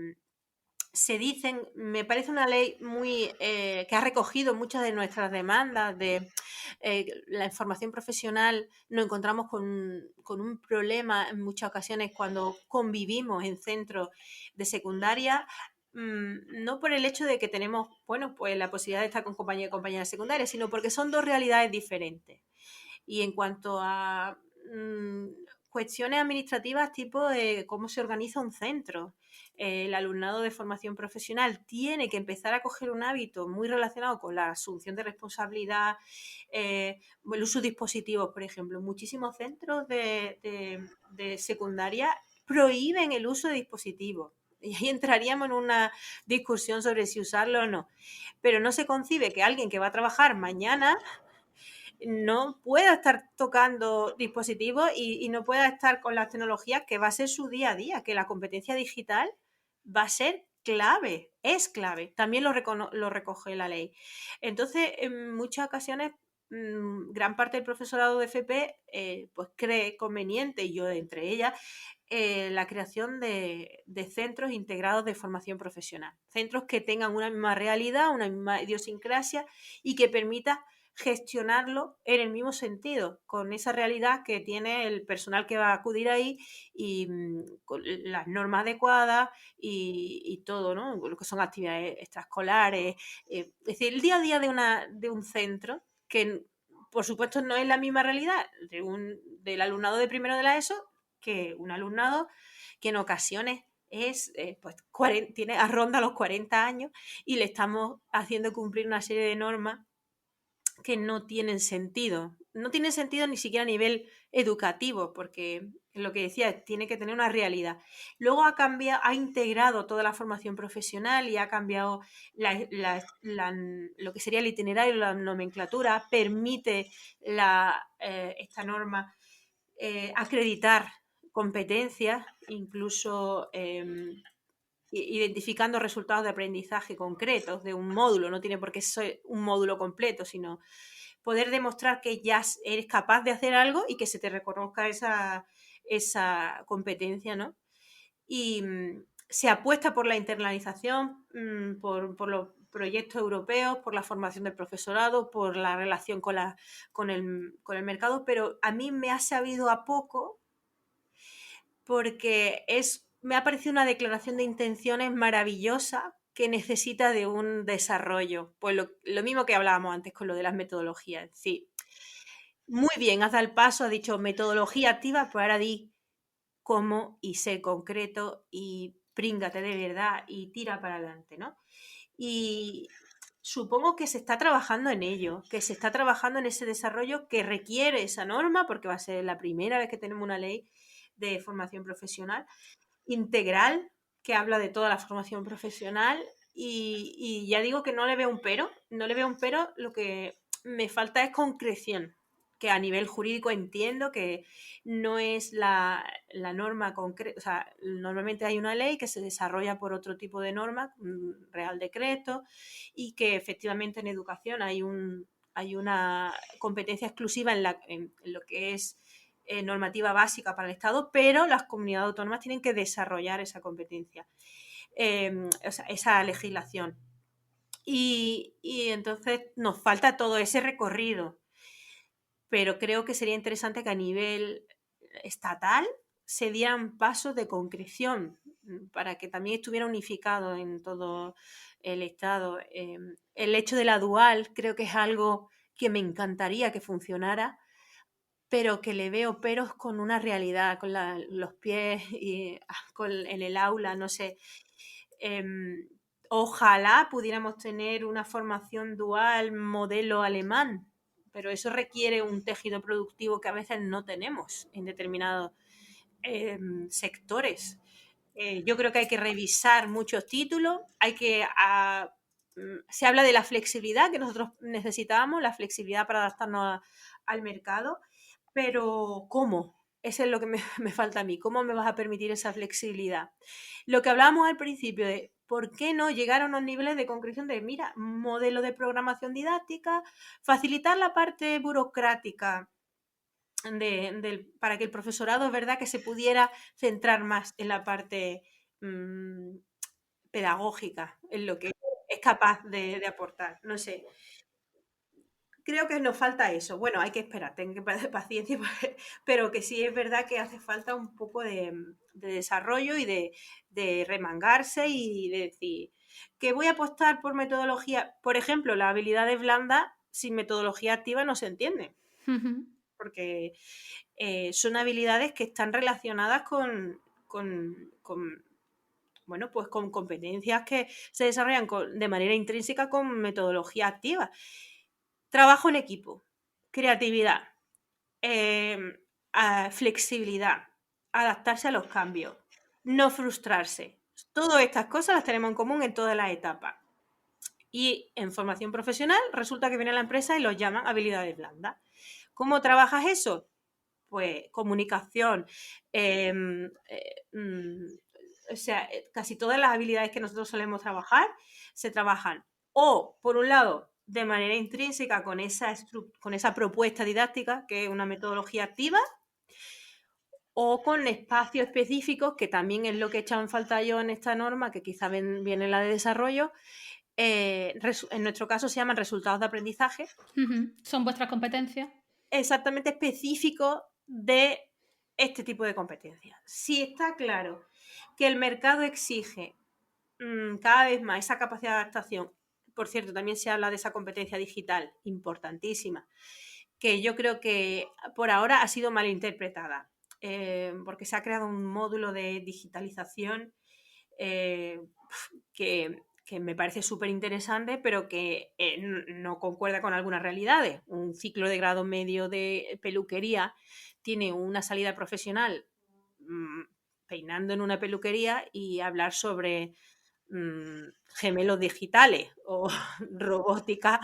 Se dicen, me parece una ley que ha recogido muchas de nuestras demandas de la formación profesional. Nos encontramos con un problema en muchas ocasiones cuando convivimos en centros de secundaria, no por el hecho de que tenemos, bueno, pues la posibilidad de estar con compañeros y compañeras secundarias, sino porque son dos realidades diferentes. Y en cuanto a cuestiones administrativas tipo cómo se organiza un centro, el alumnado de formación profesional tiene que empezar a coger un hábito muy relacionado con la asunción de responsabilidad, el uso de dispositivos, por ejemplo. Muchísimos centros de secundaria prohíben el uso de dispositivos. Y ahí entraríamos en una discusión sobre si usarlo o no. Pero no se concibe que alguien que va a trabajar mañana no pueda estar tocando dispositivos y no pueda estar con las tecnologías, que va a ser su día a día, que la competencia digital va a ser clave, es clave. También lo recoge la ley. Entonces, en muchas ocasiones, gran parte del profesorado de FP pues cree conveniente, y yo entre ellas, la creación de centros integrados de formación profesional. Centros que tengan una misma realidad, una misma idiosincrasia, y que permita gestionarlo en el mismo sentido, con esa realidad que tiene el personal que va a acudir ahí, y con las normas adecuadas y todo, ¿no? Lo que son actividades extraescolares. Es decir, el día a día de un centro, que por supuesto no es la misma realidad del alumnado de primero de la ESO que un alumnado que en ocasiones pues tiene ronda los 40 años, y le estamos haciendo cumplir una serie de normas que no tienen sentido. No tienen sentido ni siquiera a nivel educativo, porque lo que decía, tiene que tener una realidad. Luego ha integrado toda la formación profesional y ha cambiado lo que sería el itinerario, la nomenclatura, permite esta norma acreditar competencias, incluso identificando resultados de aprendizaje concretos de un módulo. No tiene por qué ser un módulo completo, sino poder demostrar que ya eres capaz de hacer algo y que se te reconozca esa competencia, ¿no? Y se apuesta por la internalización, por los proyectos europeos, por la formación del profesorado, por la relación con el mercado, pero a mí me ha sabido a poco, porque me ha parecido una declaración de intenciones maravillosa que necesita de un desarrollo. Pues lo mismo que hablábamos antes con lo de las metodologías. Sí, muy bien, has dado el paso, has dicho metodología activa, pues ahora di cómo y sé concreto y príngate de verdad y tira para adelante, ¿no? Y supongo que se está trabajando en ello, que se está trabajando en ese desarrollo que requiere esa norma, porque va a ser la primera vez que tenemos una ley de formación profesional integral que habla de toda la formación profesional, y ya digo que no le veo un pero, no le veo un pero, lo que me falta es concreción, que a nivel jurídico entiendo que no es la norma concreta. O sea, normalmente hay una ley que se desarrolla por otro tipo de norma, un real decreto, y que efectivamente en educación hay una competencia exclusiva en lo que es normativa básica para el Estado, pero las comunidades autónomas tienen que desarrollar esa competencia, esa legislación. Y entonces nos falta todo ese recorrido, pero creo que sería interesante que a nivel estatal se dieran pasos de concreción, para que también estuviera unificado en todo el Estado. El hecho de la dual creo que es algo que me encantaría que funcionara, pero que le veo peros con una realidad, con los pies y, en el aula, no sé. Em, Ojalá pudiéramos tener una formación dual modelo alemán, pero eso requiere un tejido productivo que a veces no tenemos en determinados sectores. Yo creo que hay que revisar muchos títulos, se habla de la flexibilidad que nosotros necesitábamos, la flexibilidad para adaptarnos al mercado, pero ¿cómo? Eso es lo que me falta a mí. ¿Cómo me vas a permitir esa flexibilidad? Lo que hablábamos al principio de por qué no llegar a unos niveles de concreción de, mira, modelo de programación didáctica, facilitar la parte burocrática para que el profesorado es verdad que se pudiera centrar más en la parte pedagógica, en lo que es capaz de aportar. No sé, creo que nos falta eso. Bueno, hay que esperar, ten paciencia, pero que sí es verdad que hace falta un poco de desarrollo y de remangarse y de decir que voy a apostar por metodología. Por ejemplo, las habilidades blandas sin metodología activa no se entiende, porque son habilidades que están relacionadas bueno, pues con competencias que se desarrollan de manera intrínseca con metodología activa. Trabajo en equipo, creatividad, flexibilidad, adaptarse a los cambios, no frustrarse. Todas estas cosas las tenemos en común en todas las etapas. Y en formación profesional resulta que viene la empresa y los llaman habilidades blandas. ¿Cómo trabajas eso? Pues comunicación, o sea, casi todas las habilidades que nosotros solemos trabajar se trabajan o, por un lado, de manera intrínseca con esa propuesta didáctica, que es una metodología activa, o con espacios específicos, que también es lo que he echado en falta yo en esta norma, que quizá viene la de desarrollo. En nuestro caso se llaman resultados de aprendizaje. Son vuestras competencias. Exactamente específicos de este tipo de competencias. Si está claro que el mercado exige cada vez más esa capacidad de adaptación, por cierto, también se habla de esa competencia digital importantísima, que yo creo que por ahora ha sido mal interpretada, porque se ha creado un módulo de digitalización que me parece súper interesante, pero que no concuerda con algunas realidades. Un ciclo de grado medio de peluquería tiene una salida profesional peinando en una peluquería y hablar sobre gemelos digitales o robótica,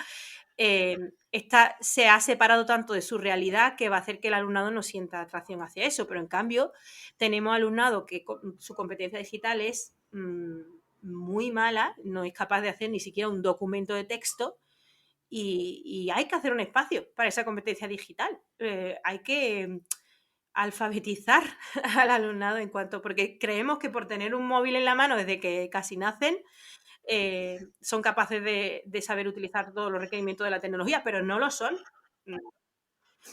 se ha separado tanto de su realidad que va a hacer que el alumnado no sienta atracción hacia eso, pero en cambio tenemos alumnado que su competencia digital es muy mala, no es capaz de hacer ni siquiera un documento de texto y hay que hacer un espacio para esa competencia digital. Hay que alfabetizar al alumnado porque creemos que por tener un móvil en la mano desde que casi nacen, son capaces de saber utilizar todos los requerimientos de la tecnología, pero no lo son.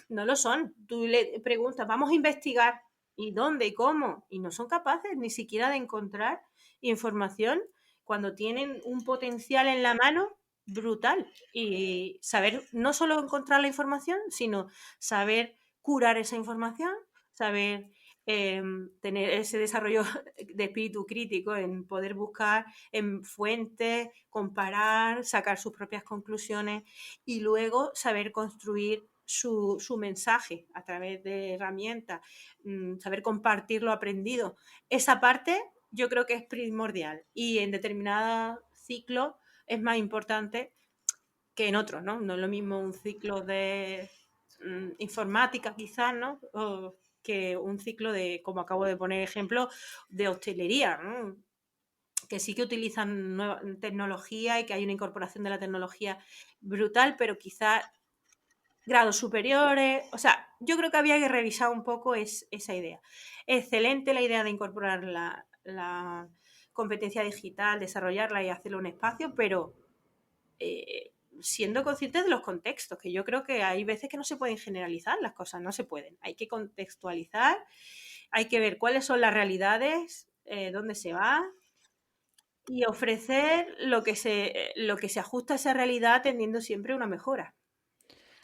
No lo son. Tú le preguntas, vamos a investigar, ¿y dónde y cómo? Y no son capaces ni siquiera de encontrar información cuando tienen un potencial en la mano brutal. Y saber no solo encontrar la información, sino saber curar esa información, saber tener ese desarrollo de espíritu crítico en poder buscar en fuentes, comparar, sacar sus propias conclusiones y luego saber construir su mensaje a través de herramientas, saber compartir lo aprendido. Esa parte yo creo que es primordial y en determinados ciclos es más importante que en otros, ¿no? No es lo mismo un ciclo de informática quizás, ¿no? Que un ciclo de, como acabo de poner ejemplo, de hostelería, ¿no? Que sí que utilizan nueva tecnología y que hay una incorporación de la tecnología brutal, pero quizás grados superiores. O sea, yo creo que había que revisar un poco esa idea. Excelente la idea de incorporar la competencia digital, desarrollarla y hacerle un espacio, pero siendo conscientes de los contextos, que yo creo que hay veces que no se pueden generalizar las cosas, no se pueden. Hay que contextualizar, hay que ver cuáles son las realidades dónde se va y ofrecer lo que se ajusta a esa realidad teniendo siempre una mejora.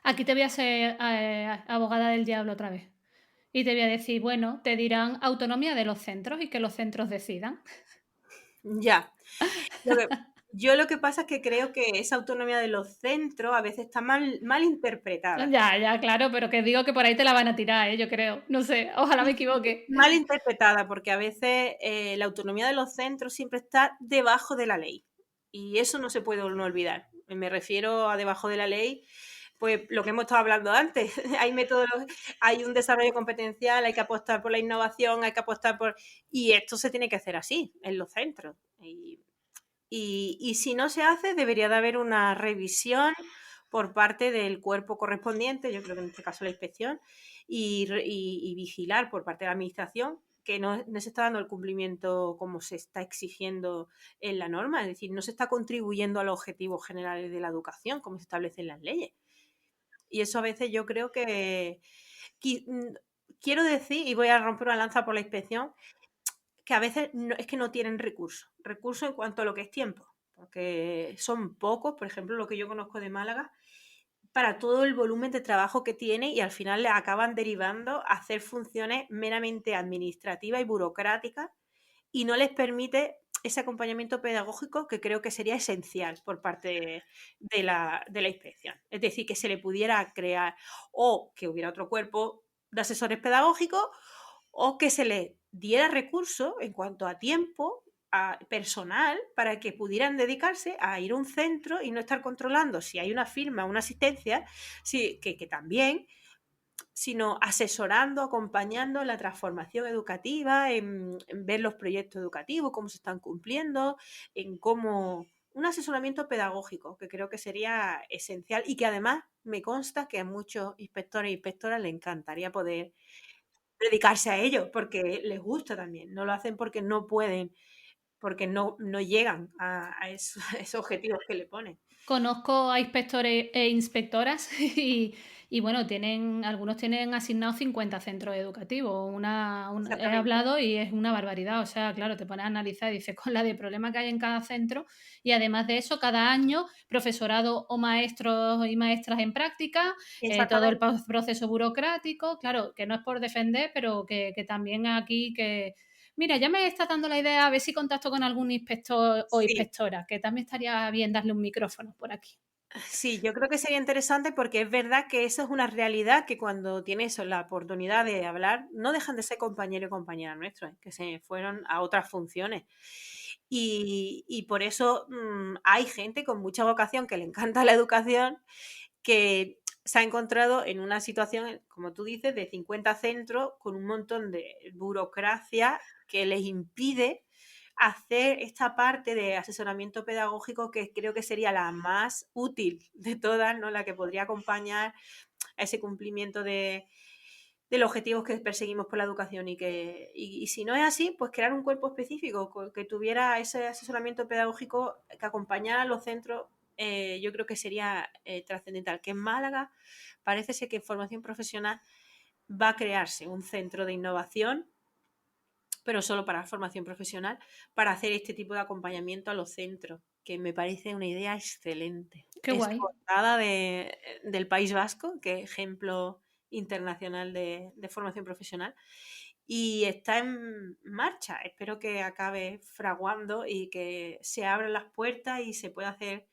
Aquí te voy a ser abogada del diablo otra vez. Y te voy a decir, bueno, te dirán autonomía de los centros y que los centros decidan. Ya. Lo que, yo lo que pasa es que creo que esa autonomía de los centros a veces está mal interpretada. Ya, claro, pero que digo que por ahí te la van a tirar, yo creo. No sé, ojalá me equivoque. Mal interpretada, porque a veces la autonomía de los centros siempre está debajo de la ley. Y eso no se puede no olvidar. Me refiero a debajo de la ley, pues lo que hemos estado hablando antes. Hay métodos, hay un desarrollo competencial, hay que apostar por la innovación, hay que apostar por. Y esto se tiene que hacer así, en los centros. Y si no se hace, debería de haber una revisión por parte del cuerpo correspondiente, yo creo que en este caso la inspección, y vigilar por parte de la administración que no se está dando el cumplimiento como se está exigiendo en la norma, es decir, no se está contribuyendo a los objetivos generales de la educación como se establecen las leyes. Y eso a veces yo creo que quiero decir, y voy a romper una lanza por la inspección, que a veces es que no tienen recursos en cuanto a lo que es tiempo, porque son pocos, por ejemplo, lo que yo conozco de Málaga, para todo el volumen de trabajo que tiene y al final le acaban derivando a hacer funciones meramente administrativas y burocráticas y no les permite ese acompañamiento pedagógico que creo que sería esencial por parte de la inspección. Es decir, que se le pudiera crear o que hubiera otro cuerpo de asesores pedagógicos o que se le diera recursos en cuanto a tiempo, a personal, para que pudieran dedicarse a ir a un centro y no estar controlando si hay una firma, una asistencia, sí, que también, sino asesorando, acompañando en la transformación educativa, en ver los proyectos educativos, cómo se están cumpliendo, en cómo. Un asesoramiento pedagógico que creo que sería esencial y que además me consta que a muchos inspectores e inspectoras les encantaría poder dedicarse a ello, porque les gusta también. No lo hacen porque no pueden, porque no llegan a esos objetivos que le ponen. Conozco a inspectores e inspectoras y bueno, algunos tienen asignados 50 centros educativos. He Exactamente. hablado y es una barbaridad. O sea, claro, te pones a analizar y dices con la de problema que hay en cada centro y además de eso, cada año profesorado o maestros y maestras en práctica, todo el Exactamente. proceso burocrático, claro, que no es por defender, pero que también aquí que. Mira, ya me está dando la idea a ver si contacto con algún inspector o Sí, inspectora, que también estaría bien darle un micrófono por aquí. sí, yo creo que sería interesante porque es verdad que eso es una realidad que cuando tienes la oportunidad de hablar, no dejan de ser compañeros y compañeras nuestros, que se fueron a otras funciones. Y por eso hay gente con mucha vocación que le encanta la educación, que se ha encontrado en una situación, como tú dices, de 50 centros con un montón de burocracia que les impide hacer esta parte de asesoramiento pedagógico que creo que sería la más útil de todas, ¿no? La que podría acompañar a ese cumplimiento de los objetivos que perseguimos por la educación y si no es así, pues crear un cuerpo específico que tuviera ese asesoramiento pedagógico que acompañara a los centros, yo creo que sería trascendental. Que en Málaga parece ser que en formación profesional va a crearse un centro de innovación, pero solo para formación profesional, para hacer este tipo de acompañamiento a los centros, que me parece una idea excelente. Qué guay. Exportada del País Vasco, que es ejemplo internacional de formación profesional, y está en marcha. Espero que acabe fraguando y que se abran las puertas y se pueda hacer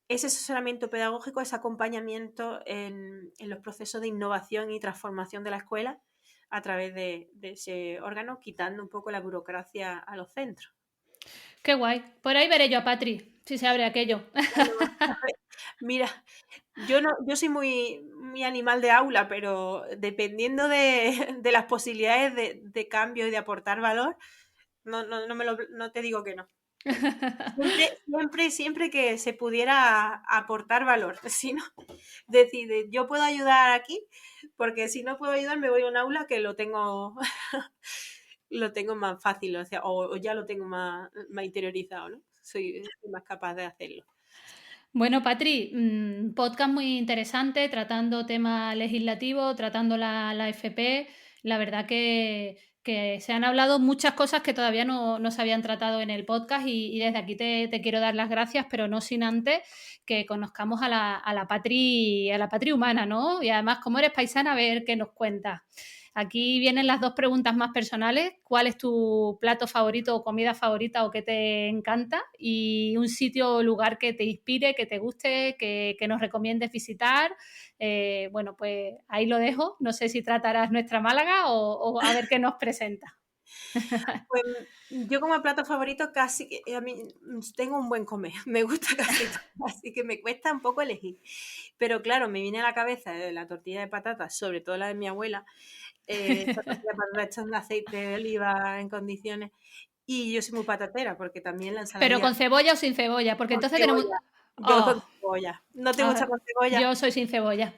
ese asesoramiento pedagógico, ese acompañamiento en los procesos de innovación y transformación de la escuela a través de ese órgano, quitando un poco la burocracia a los centros. Qué guay. Por ahí veré yo a Patri, si se abre aquello. Bueno, mira, yo soy muy animal de aula, pero dependiendo de las posibilidades de cambio y de aportar valor, no te digo que no. Siempre que se pudiera aportar valor. Si no, decide, yo puedo ayudar aquí, porque si no puedo ayudar, me voy a un aula que lo tengo, lo tengo más fácil, o sea, o ya lo tengo más interiorizado, ¿no? Soy más capaz de hacerlo. Bueno, Patri, podcast muy interesante, tratando temas legislativos, tratando la FP. La verdad que que se han hablado muchas cosas que todavía no se habían tratado en el podcast y desde aquí te quiero dar las gracias, pero no sin antes que conozcamos a la patri humana, ¿no? Y además, como eres paisana, a ver qué nos cuentas. Aquí vienen las dos preguntas más personales. ¿Cuál es tu plato favorito o comida favorita o qué te encanta? Y un sitio o lugar que te inspire, que te guste, que nos recomiendes visitar. Bueno, pues ahí lo dejo. No sé si tratarás nuestra Málaga o a ver qué nos presenta. Pues yo como plato favorito casi que a mí tengo un buen comer, me gusta casi todo, así que me cuesta un poco elegir. Pero claro, me viene a la cabeza la tortilla de patatas, sobre todo la de mi abuela, esta tortilla de patatas hecha en aceite de oliva en condiciones. Y yo soy muy patatera porque también la Pero ensaladilla con cebolla o sin cebolla, porque con entonces tenemos... cebolla. Yo Oh, con cebolla. ¿No te gusta ah, con cebolla? yo soy sin cebolla.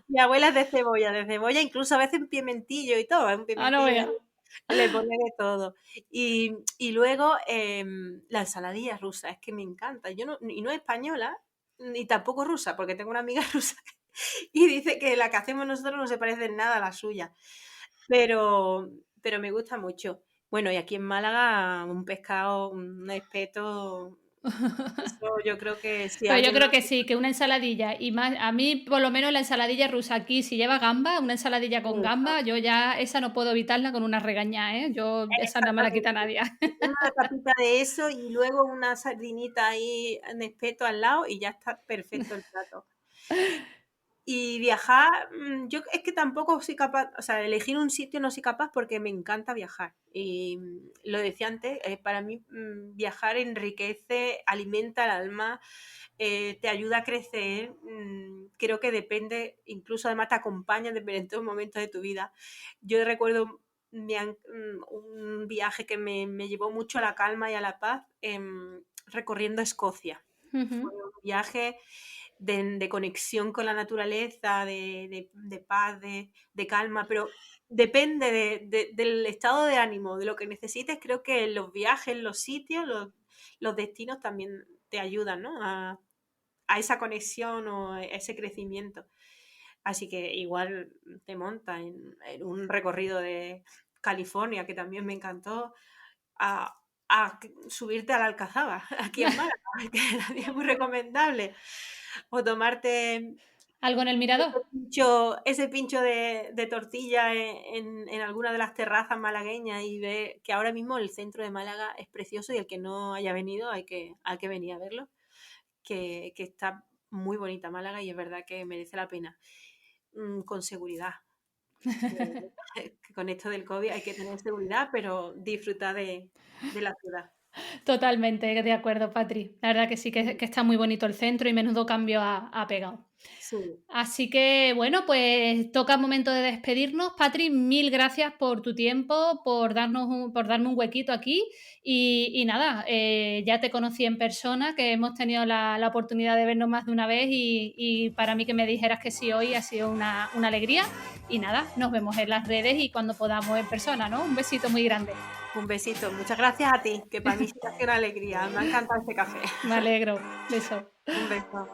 Mi abuela es de cebolla, incluso a veces un pimentillo y todo, un Ah, no pimentillo vea. le pone de todo. Y luego la ensaladilla rusa, es que me encanta. Yo no, y no es española, ni tampoco rusa, porque tengo una amiga rusa y dice que la que hacemos nosotros no se parece en nada a la suya. Pero, pero me gusta mucho. Bueno, y aquí en Málaga, un pescado, un espeto, eso yo creo que si Pero yo alguien no... creo que sí, que una ensaladilla, y más, a mí por lo menos la ensaladilla rusa aquí, si lleva gamba, una ensaladilla con gamba, yo ya esa no puedo evitarla con una regaña, ¿eh? Yo esa no me la quita Exactamente. nadie. Una tapita de eso y luego una sardinita ahí en espeto al lado y ya está perfecto el plato. Y viajar, yo es que tampoco soy capaz, o sea, elegir un sitio no soy capaz porque me encanta viajar. Y lo decía antes, para mí viajar enriquece, alimenta el alma, te ayuda a crecer. Creo que depende, incluso además te acompaña en diferentes momentos de tu vida. Yo recuerdo un viaje que me llevó mucho a la calma y a la paz, recorriendo Escocia. Fue un viaje de conexión con la naturaleza, de paz, de calma, pero depende del estado de ánimo, de lo que necesites. Creo que los viajes, los sitios, los destinos también te ayudan, ¿no? A esa conexión o a ese crecimiento. Así que igual te monta en un recorrido de California, que también me encantó, a subirte a la Alcazaba, aquí en Málaga, que también es muy recomendable. O tomarte ¿Algo en el mirador? ese pincho de tortilla en alguna de las terrazas malagueñas y ver que ahora mismo el centro de Málaga es precioso y el que no haya venido hay que venir a verlo, que está muy bonita Málaga y es verdad que merece la pena. Con seguridad. Que con esto del COVID hay que tener seguridad, pero disfrutar de la ciudad. Totalmente de acuerdo, Patri. La verdad que sí, que está muy bonito el centro y menudo cambio ha pegado. Sí. Así que, bueno, pues toca el momento de despedirnos. Patri, mil gracias por tu tiempo, por darme un huequito aquí. Y nada, ya te conocí en persona, que hemos tenido la oportunidad de vernos más de una vez y para mí que me dijeras que sí hoy ha sido una alegría. Y nada, nos vemos en las redes y cuando podamos en persona, ¿no? Un besito muy grande. Un besito. Muchas gracias a ti, que para mí sí que ha sido una alegría. Me ha encantado este café. Me alegro. Beso. Un beso.